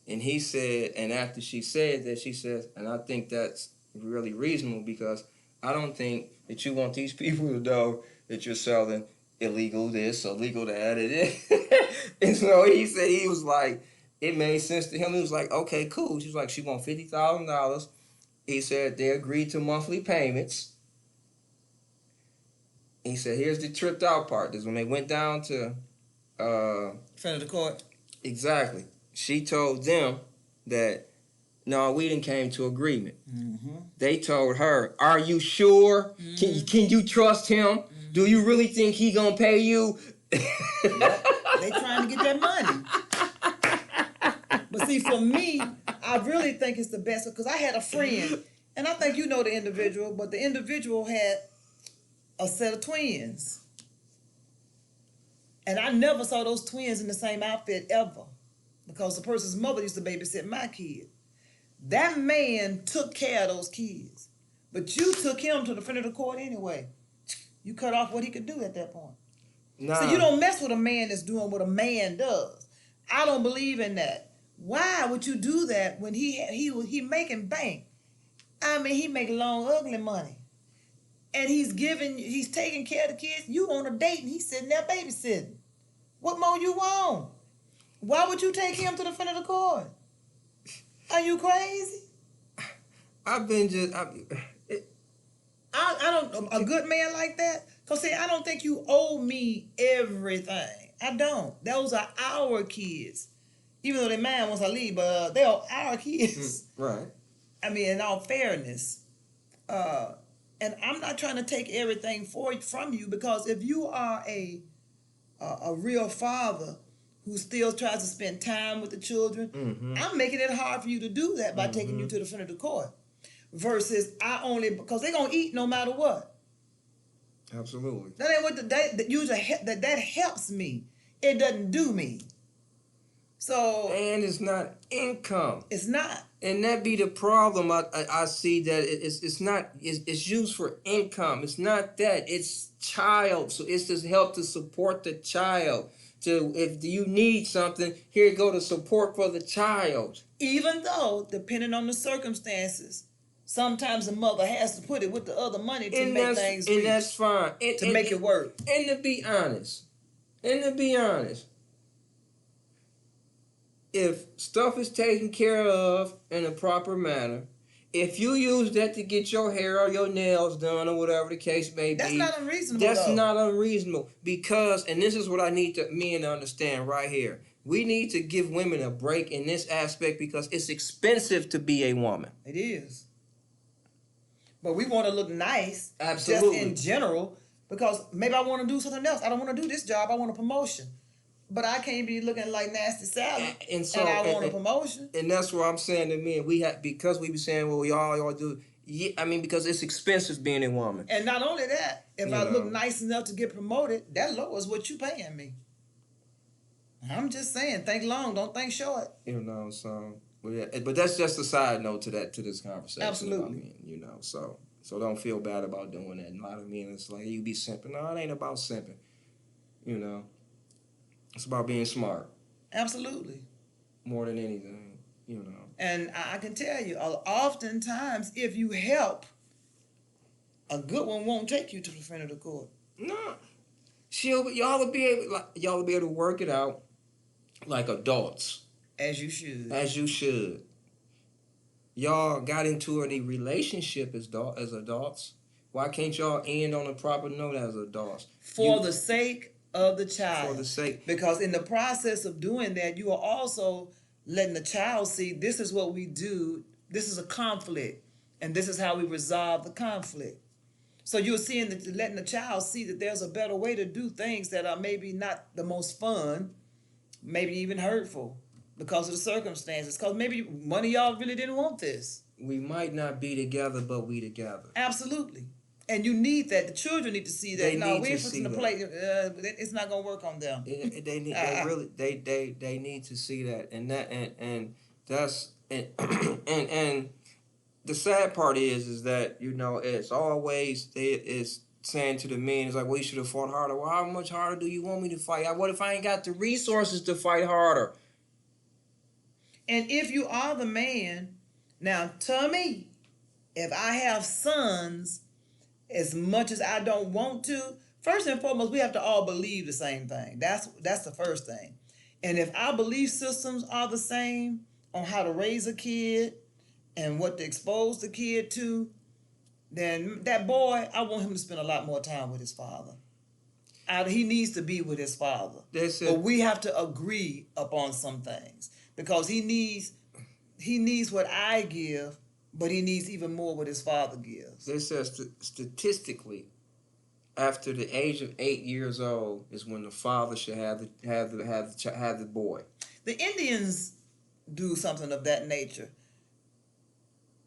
And he said, and after she said that, she says, and I think that's really reasonable because I don't think that you want these people to know that you're selling illegal this, illegal that. And so he said, he was like, it made sense to him. He was like, okay, cool. She was like, she want $50,000. He said they agreed to monthly payments. He said, here's the tripped out part. This is when they went down to front of the court. Exactly. She told them that no, we didn't came to agreement. Mm-hmm. They told her, are you sure? Mm-hmm. Can you trust him? Mm-hmm. Do you really think he gonna pay you? Yep. They trying to get that money. But see, for me, I really think it's the best because I had a friend, and I think you know the individual, but the individual had a set of twins. And I never saw those twins in the same outfit ever because the person's mother used to babysit my kid. That man took care of those kids, but you took him to the front of the court anyway. You cut off what he could do at that point. Nah. So you don't mess with a man that's doing what a man does. I don't believe in that. Why would you do that when he making bank? I mean, he make long, ugly money. And he's taking care of the kids. You on a date and he's sitting there babysitting. What more you want? Why would you take him to the front of the court? Are you crazy? I don't, a good man like that? Because see, I don't think you owe me everything. I don't. Those are our kids. Even though they're mine once I leave, but they are our kids. Right. I mean, in all fairness. And I'm not trying to take everything from you because if you are a real father who still tries to spend time with the children, mm-hmm. I'm making it hard for you to do that by mm-hmm. taking you to the front of the court. Versus because they're going to eat no matter what. Absolutely. That ain't what that helps me. It doesn't do me. So. And it's not income. It's not. And that be the problem. I see that it's not, it's used for income. It's not that. It's child. So it's to help to support the child. to if you need something, here go the support for the child. Even though, depending on the circumstances, sometimes the mother has to put it with the other money to make things reach, that's fine. to make it work. And to be honest, if stuff is taken care of in a proper manner, if you use that to get your hair or your nails done or whatever the case may That's be, not unreasonable. that's though. not unreasonable, because, and this is what I need men to understand right here. We need to give women a break in this aspect because it's expensive to be a woman. It is. But we want to look nice, Absolutely. just in general, because maybe I want to do something else. I don't want to do this job. I want a promotion. But I can't be looking like Nasty Sally, and I want a promotion. And that's what I'm saying to men. Because we be saying, well, y'all do. Yeah, I mean, because it's expensive being a woman. And not only that, if I look nice enough to get promoted, that lowers what you paying me. I'm just saying, think long, don't think short. So, but that's just a side note to this conversation. Absolutely. So don't feel bad about doing that. And a lot of men, it's like, you be simping. No, it ain't about simping. It's about being smart. Absolutely. More than anything, And I can tell you, oftentimes, if you help, a good one won't take you to the front of the court. No. Y'all will be able to work it out like adults. As you should. As you should. Y'all got into a relationship as adults. Why can't y'all end on a proper note as adults? For the sake of the child. For the sake. Because in the process of doing that, you are also letting the child see this is what we do. This is a conflict. And this is how we resolve the conflict. So you're letting the child see that there's a better way to do things that are maybe not the most fun, maybe even hurtful because of the circumstances. Because maybe one of y'all really didn't want this. We might not be together, but we together. Absolutely. And you need that. The children need to see that. We ain't fixing to play. It's not gonna work on them. They need to see that, and the sad part is that it's always it's saying to the men, it's like, well, you should have fought harder. Well, how much harder do you want me to fight? What if I ain't got the resources to fight harder? And if you are the man, now tell me, if I have sons, as much as I don't want to, first and foremost, we have to all believe the same thing. That's the first thing. And if our belief systems are the same on how to raise a kid and what to expose the kid to, then that boy, I want him to spend a lot more time with his father. He needs to be with his father. But we have to agree upon some things because he needs what I give, but he needs even more what his father gives. They said statistically, after the age of 8 years old is when the father should have the boy. The Indians do something of that nature.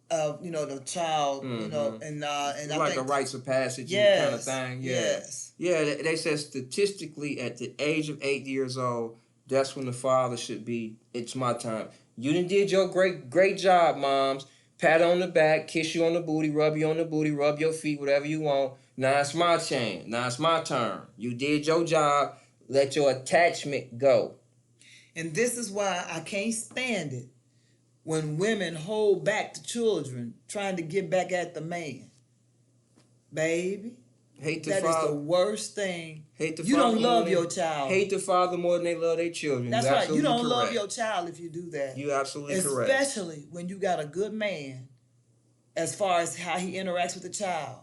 The child, mm-hmm. and like a rites of passage kind of thing. Yeah. Yes. Yeah, they said statistically at the age of 8 years old, that's when the father should be, it's my time. You done did your great job, moms. Pat on the back, kiss you on the booty, rub you on the booty, rub your feet, whatever you want. Now it's my chance. Now it's my turn. You did your job. Let your attachment go. And this is why I can't stand it when women hold back the children trying to get back at the man. Baby, that is the worst thing. You don't love your child. Hate the father more than they love their children. That's right. You don't love your child if you do that. You're absolutely correct. Especially when you got a good man as far as how he interacts with the child.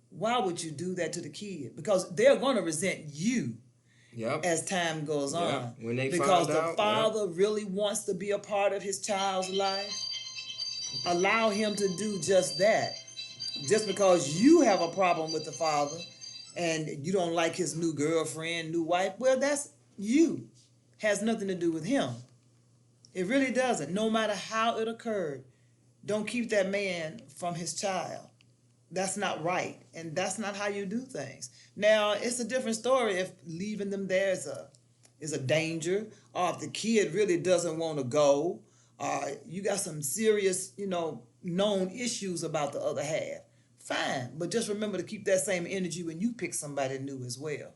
Why would you do that to the kid? Because they're going to resent you as time goes on. When they because the father really wants to be a part of his child's life. Allow him to do just that. Just because you have a problem with the father and you don't like his new girlfriend, new wife, well, that's you. Has nothing to do with him. It really doesn't. No matter how it occurred, don't keep that man from his child. That's not right. And that's not how you do things. Now, it's a different story if leaving them there is a danger, or if the kid really doesn't want to go, you got some serious, known issues about the other half. Fine, but just remember to keep that same energy when you pick somebody new as well.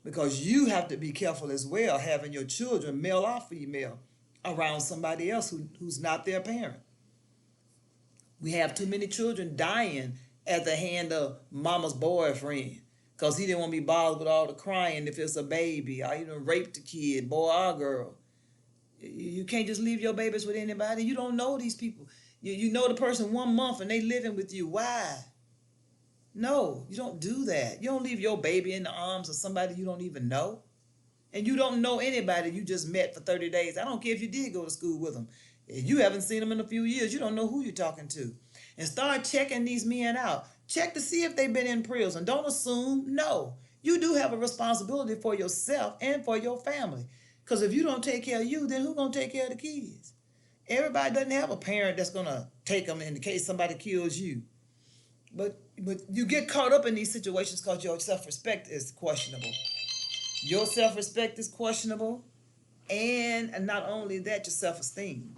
because you have to be careful as well, having your children, male or female, around somebody else who's not their parent. We have too many children dying at the hand of mama's boyfriend because he didn't want to be bothered with all the crying if it's a baby, or even raped a kid, boy or girl. You can't just leave your babies with anybody. You don't know these people. You know the person 1 month and they living with you. Why? No, you don't do that. You don't leave your baby in the arms of somebody you don't even know. And you don't know anybody you just met for 30 days. I don't care if you did go to school with them. If you haven't seen them in a few years, you don't know who you're talking to. And start checking these men out. Check to see if they've been in prison. Don't assume. No. You do have a responsibility for yourself and for your family. Because if you don't take care of you, then who's going to take care of the kids? Everybody doesn't have a parent that's going to take them in case somebody kills you. But you get caught up in these situations because your self-respect is questionable. Your self-respect is questionable, and not only that, your self-esteem.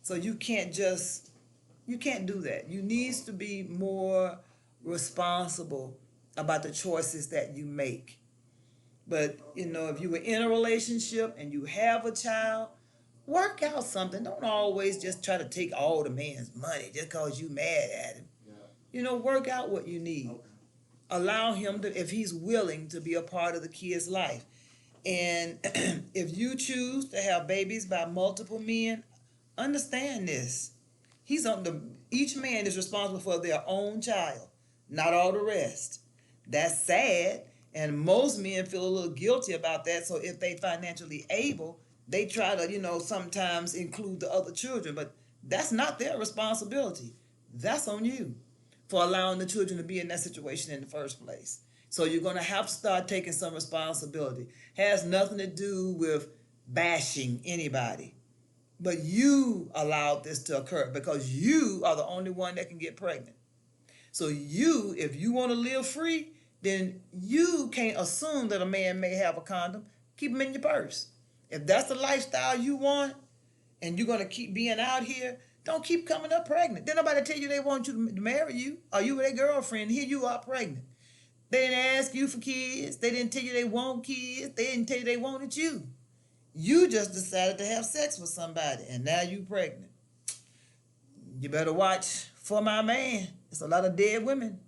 So you can't do that. You need to be more responsible about the choices that you make. But, if you were in a relationship and you have a child, work out something. Don't always just try to take all the man's money just because you mad at him. Work out what you need. Okay. Allow him to, if he's willing, to be a part of the kid's life. And if you choose to have babies by multiple men, understand this. Each man is responsible for their own child, not all the rest. That's sad, and most men feel a little guilty about that. So if they financially able, they try to, sometimes include the other children, but that's not their responsibility. That's on you for allowing the children to be in that situation in the first place. So you're going to have to start taking some responsibility. Has nothing to do with bashing anybody. But you allowed this to occur because you are the only one that can get pregnant. So if you want to live free, then you can't assume that a man may have a condom. Keep them in your purse. If that's the lifestyle you want and you're going to keep being out here, don't keep coming up pregnant. Then nobody tell you they want you to marry you, or you with their girlfriend. Here you are pregnant. They didn't ask you for kids. They didn't tell you they want kids. They didn't tell you they wanted you. You just decided to have sex with somebody, and now you pregnant. You better watch for my man. It's a lot of dead women.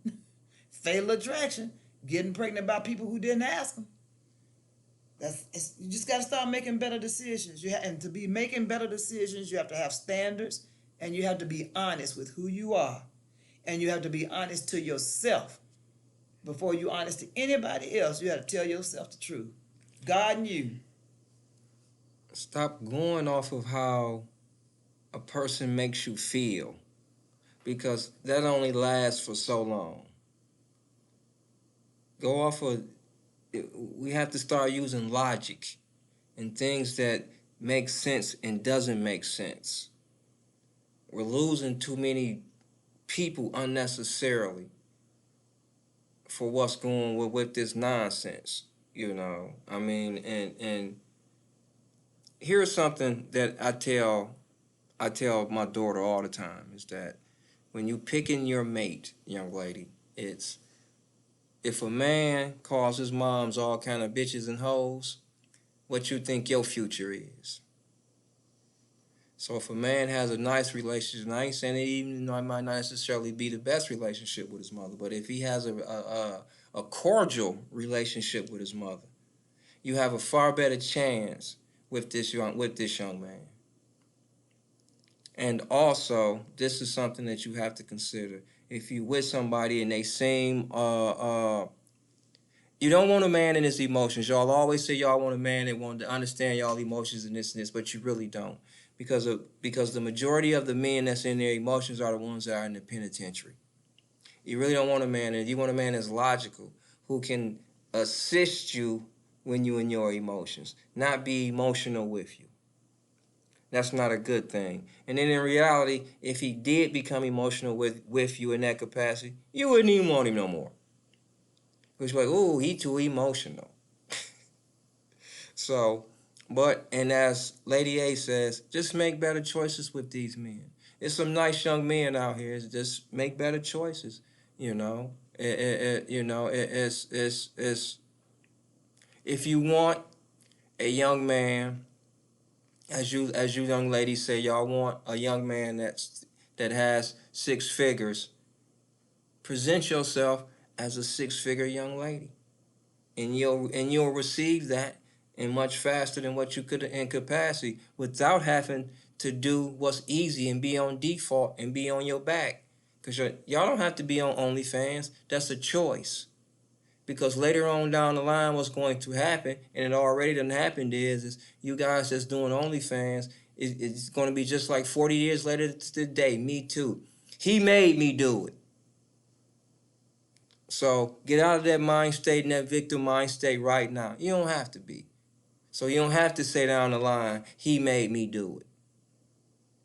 Fatal attraction. Getting pregnant by people who didn't ask them. You just got to start making better decisions. And to be making better decisions, you have to have standards. And you have to be honest with who you are. And you have to be honest to yourself. Before you're honest to anybody else, you have to tell yourself the truth. God knew. Stop going off of how a person makes you feel, because that only lasts for so long. Go off of, we have to start using logic and things that make sense and doesn't make sense. We're losing too many people unnecessarily for what's going with this nonsense, and here's something that I tell my daughter all the time, is that when you picking your mate, young lady, it's, if a man calls his moms all kind of bitches and hoes, what you think your future is? So if a man has a nice relationship, and I ain't saying it even might not necessarily be the best relationship with his mother, but if he has a cordial relationship with his mother, you have a far better chance with this young man. And also, this is something that you have to consider. If you with somebody and they seem you don't want a man in his emotions. Y'all always say y'all want a man that wants to understand y'all emotions and this, but you really don't. Because the majority of the men that's in their emotions are the ones that are in the penitentiary. You really don't want a man, and you want a man that's logical, who can assist you when you're in your emotions, not be emotional with you. That's not a good thing. And then in reality, if he did become emotional with you in that capacity, you wouldn't even want him no more. Because you're like, ooh, he too emotional. So, and as Lady A says, just make better choices with these men. There's some nice young men out here. Just make better choices. It's If you want a young man, as you young ladies say, y'all want a young man that has six figures, present yourself as a six-figure young lady, and you'll receive that and much faster than what you could in capacity without having to do what's easy and be on default and be on your back. Because y'all don't have to be on OnlyFans. That's a choice. Because later on down the line, what's going to happen, and it already done happened, is you guys that's doing OnlyFans, it's going to be just like 40 years later today. Me too. He made me do it. So get out of that mind state and that victim mind state right now. You don't have to be. So you don't have to say down the line, he made me do it.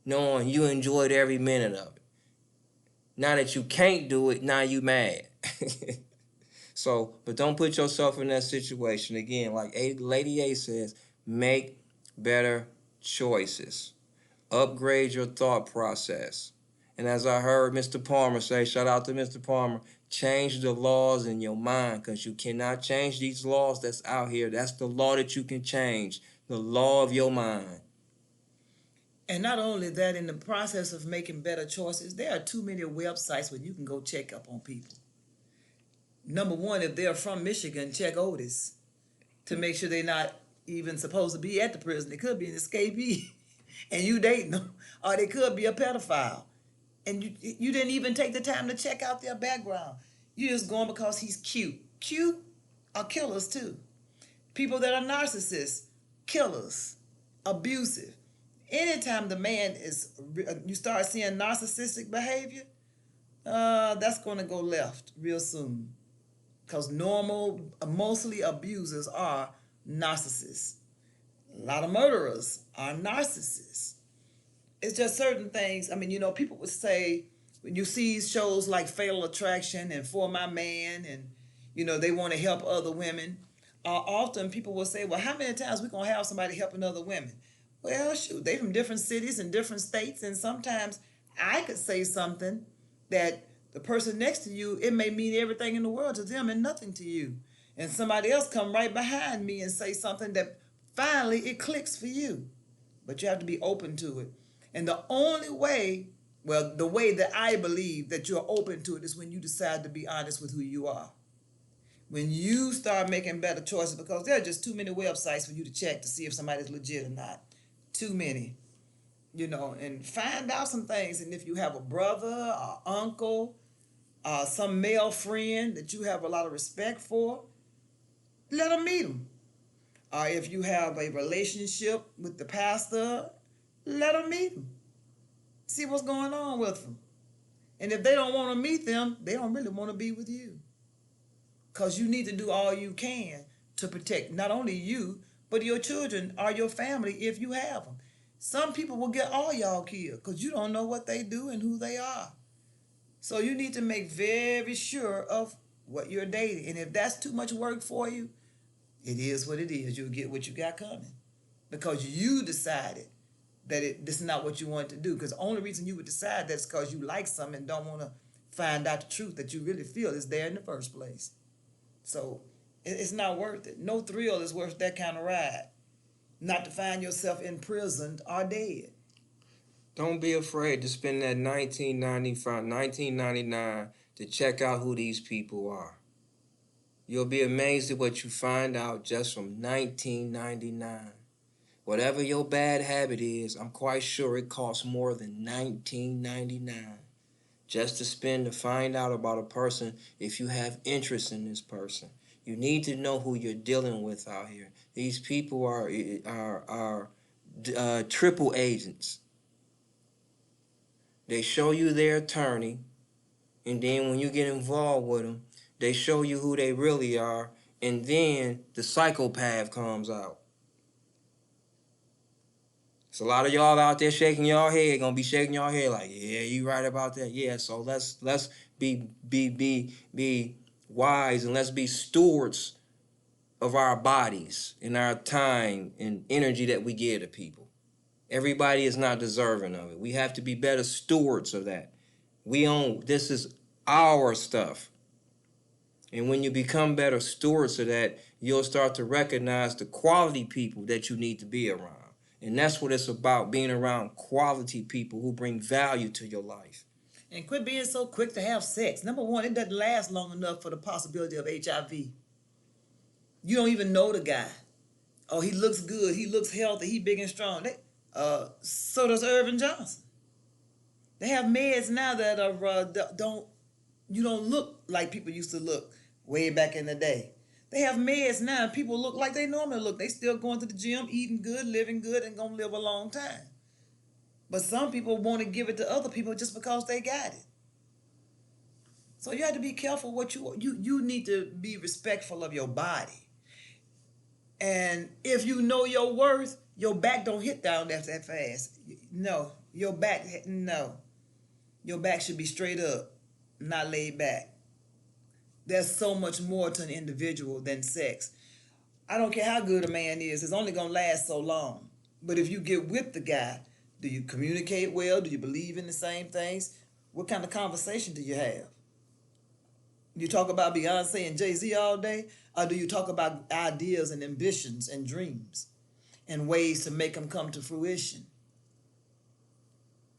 Knowing you enjoyed every minute of it. Now that you can't do it, now you mad. So, but don't put yourself in that situation. Again, like Lady A says, make better choices. Upgrade your thought process. And as I heard Mr. Palmer say, shout out to Mr. Palmer, change the laws in your mind, because you cannot change these laws that's out here. That's the law that you can change, the law of your mind. And not only that, in the process of making better choices, there are too many websites where you can go check up on people. Number one, if they're from Michigan, check Otis to make sure they're not even supposed to be at the prison. They could be an escapee and you dating them, or they could be a pedophile. And you didn't even take the time to check out their background. You're just going because he's cute. Cute are killers too. People that are narcissists, killers, abusive. Anytime the man is, you start seeing narcissistic behavior, that's going to go left real soon. Because mostly abusers are narcissists. A lot of murderers are narcissists. It's just certain things. I mean, people would say, when you see shows like Fatal Attraction and For My Man, and, they want to help other women, often people will say, well, how many times we going to have somebody helping other women? Well, shoot, they from different cities and different states, and sometimes I could say something that the person next to you, it may mean everything in the world to them and nothing to you. And somebody else come right behind me and say something that finally it clicks for you. But you have to be open to it. And the only way, well, the way that I believe that you're open to it is when you decide to be honest with who you are. When you start making better choices, because there are just too many websites for you to check to see if somebody's legit or not. Too many. And find out some things. And if you have a brother or uncle, some male friend that you have a lot of respect for, let them meet them. Or if you have a relationship with the pastor, let them meet them. See what's going on with them. And if they don't want to meet them, they don't really want to be with you. Because you need to do all you can to protect not only you, but your children or your family if you have them. Some people will get all y'all killed because you don't know what they do and who they are. So you need to make very sure of what you're dating. And if that's too much work for you, it is what it is. You'll get what you got coming. Because you decided that this is not what you wanted to do. Because the only reason you would decide that is because you like something and don't want to find out the truth that you really feel is there in the first place. So it's not worth it. No thrill is worth that kind of ride. Not to find yourself imprisoned or dead. Don't be afraid to spend that $19.99 to check out who these people are. You'll be amazed at what you find out just from $19.99. Whatever your bad habit is, I'm quite sure it costs more than $19.99 just to spend to find out about a person if you have interest in this person. You need to know who you're dealing with out here. These people are triple agents. They show you their attorney, and then when you get involved with them, they show you who they really are, and then the psychopath comes out. So a lot of y'all out there shaking your head, gonna be shaking your head like, yeah, you right about that. Yeah, so let's be wise, and let's be stewards of our bodies and our time and energy that we give to people. Everybody is not deserving of it. We have to be better stewards of that. This is our stuff. And when you become better stewards of that, you'll start to recognize the quality people that you need to be around. And that's what it's about, being around quality people who bring value to your life. And quit being so quick to have sex. Number one, it doesn't last long enough for the possibility of HIV. You don't even know the guy. Oh, he looks good. He looks healthy. He big and strong. So does Irvin Johnson. They have meds now that are don't you don't look like people used to look way back in the day. They have meds now, and people look like they normally look. They still going to the gym, eating good, living good, and gonna live a long time. But some people want to give it to other people just because they got it. So you have to be careful what you need to be respectful of your body. And if you know your worth, your back don't hit down that fast. No, your back no. Your back should be straight up, not laid back. There's so much more to an individual than sex. I don't care how good a man is, it's only gonna last so long. But if you get with the guy, do you communicate well? Do you believe in the same things? What kind of conversation do you have? You talk about Beyonce and Jay-Z all day, or do you talk about ideas and ambitions and dreams and ways to make them come to fruition?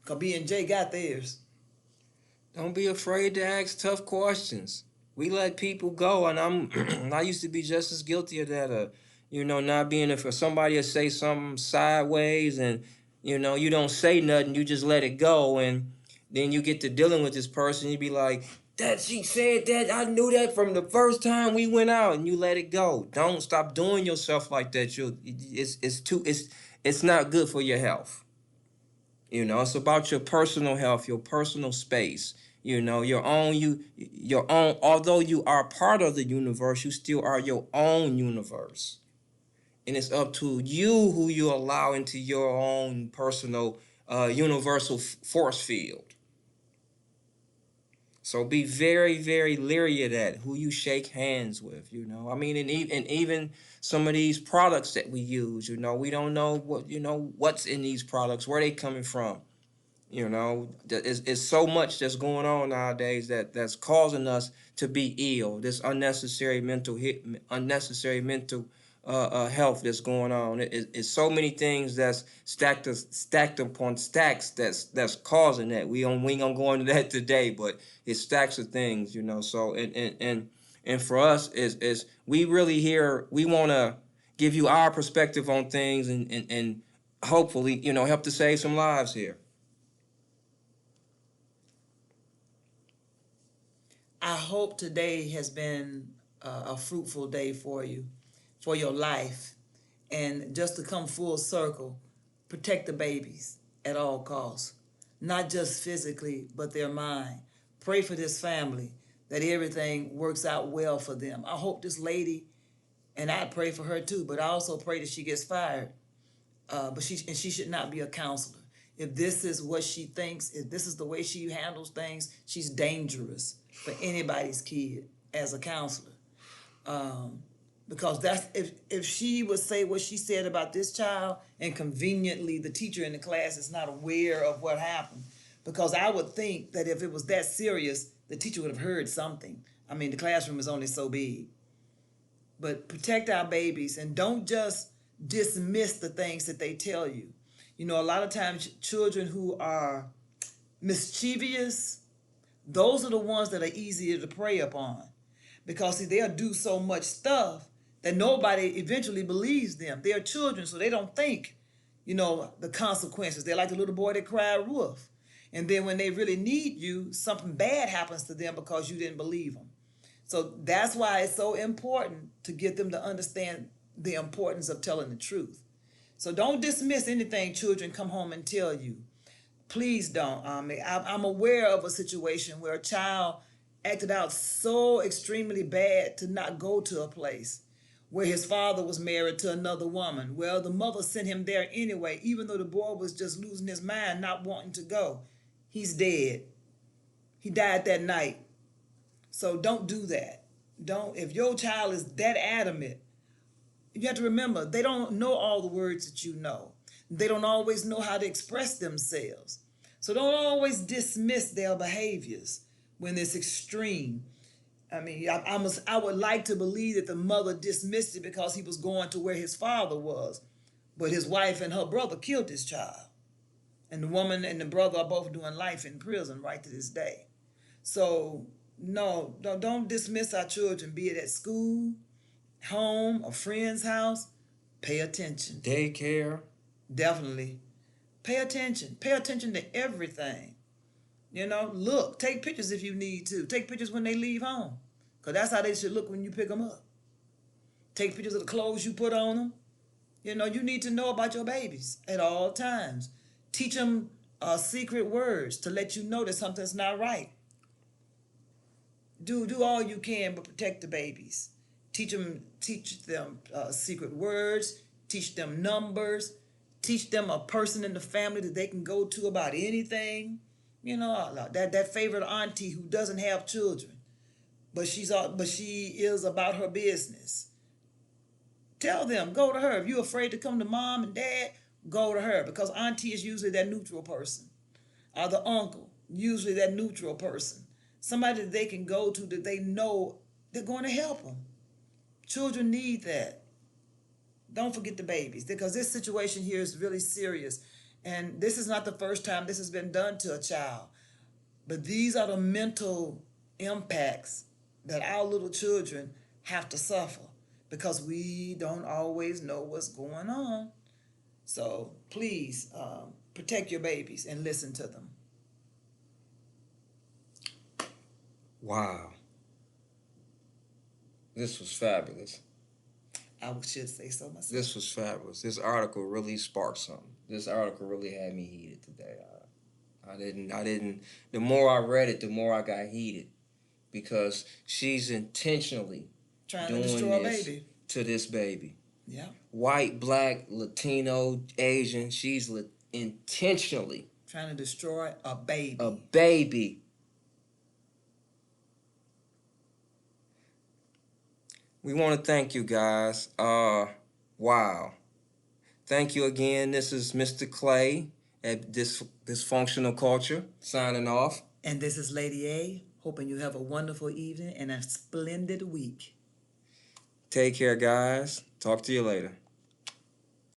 Because B&J got theirs. Don't be afraid to ask tough questions. We let people go, and I used to be just as guilty of that. Not being if somebody will say something sideways, and you don't say nothing, you just let it go, and then you get to dealing with this person, you be like, that she said that, I knew that from the first time we went out, and you let it go. Don't stop doing yourself like that. It's not good for your health. It's about your personal health, your personal space. Your own. Although you are part of the universe, you still are your own universe, and it's up to you who you allow into your own personal, universal force field. So be very, very leery of that. Who you shake hands with. I mean, and even some of these products that we use. We don't know what's in these products, where they coming from. It's so much that's going on nowadays that's causing us to be ill. This unnecessary mental unnecessary mental health that's going on. It's so many things that's stacked upon stacks that's causing that. We ain't gonna go into that today, but it's stacks of things. So and for us is we really here. We want to give you our perspective on things and hopefully help to save some lives here. I hope today has been a fruitful day for you, for your life. And just to come full circle, protect the babies at all costs, not just physically, but their mind. Pray for this family that everything works out well for them. I hope this lady, and I pray for her too, but I also pray that she gets fired. But she should not be a counselor. If this is what she thinks, if this is the way she handles things, she's dangerous for anybody's kid as a counselor. Because that's if she would say what she said about this child, and conveniently the teacher in the class is not aware of what happened. Because I would think that if it was that serious, the teacher would have heard something. I mean, the classroom is only so big. But protect our babies and don't just dismiss the things that they tell you. A lot of times children who are mischievous, those are the ones that are easier to prey upon. Because see, they'll do so much stuff that nobody eventually believes them. They're children, so they don't think, the consequences. They're like the little boy that cried wolf. And then when they really need you, something bad happens to them because you didn't believe them. So that's why it's so important to get them to understand the importance of telling the truth. So don't dismiss anything children come home and tell you. Please don't. I'm aware of a situation where a child acted out so extremely bad to not go to a place where his father was married to another woman. Well, the mother sent him there anyway, even though the boy was just losing his mind, not wanting to go. He's dead. He died that night. So don't do that. If your child is that adamant, you have to remember, they don't know all the words that you know. They don't always know how to express themselves. So don't always dismiss their behaviors when it's extreme. I mean, I would like to believe that the mother dismissed it because he was going to where his father was, but his wife and her brother killed this child, and the woman and the brother are both doing life in prison right to this day. So no, don't dismiss our children, be it at school, home, a friend's house. Pay attention. Daycare. Definitely. Pay attention. Pay attention to everything. Look, take pictures if you need to. Take pictures when they leave home, because that's how they should look when you pick them up. Take pictures of the clothes you put on them. You need to know about your babies at all times. Teach them secret words to let you know that something's not right. Do all you can, but protect the babies. Teach them secret words. Teach them numbers. Teach them a person in the family that they can go to about anything. That favorite auntie who doesn't have children, but she is about her business. Tell them, go to her. If you're afraid to come to mom and dad, go to her, because auntie is usually that neutral person, or the uncle, usually that neutral person. Somebody that they can go to that they know they're going to help them. Children need that. Don't forget the babies, because this situation here is really serious. And this is not the first time this has been done to a child. But these are the mental impacts that our little children have to suffer, because we don't always know what's going on. So please protect your babies and listen to them. Wow. This was fabulous. I should say so myself. This was fabulous. This article really sparked something. This article really had me heated today. I didn't. The more I read it, the more I got heated, because she's intentionally Trying doing to destroy a this baby. to this baby. Yeah. White, black, Latino, Asian. She's intentionally Trying to destroy a baby. a baby. We want to thank you guys. Wow. Thank you again. This is Mr. Clay at Dysfunctional Culture signing off. And this is Lady A, hoping you have a wonderful evening and a splendid week. Take care, guys. Talk to you later.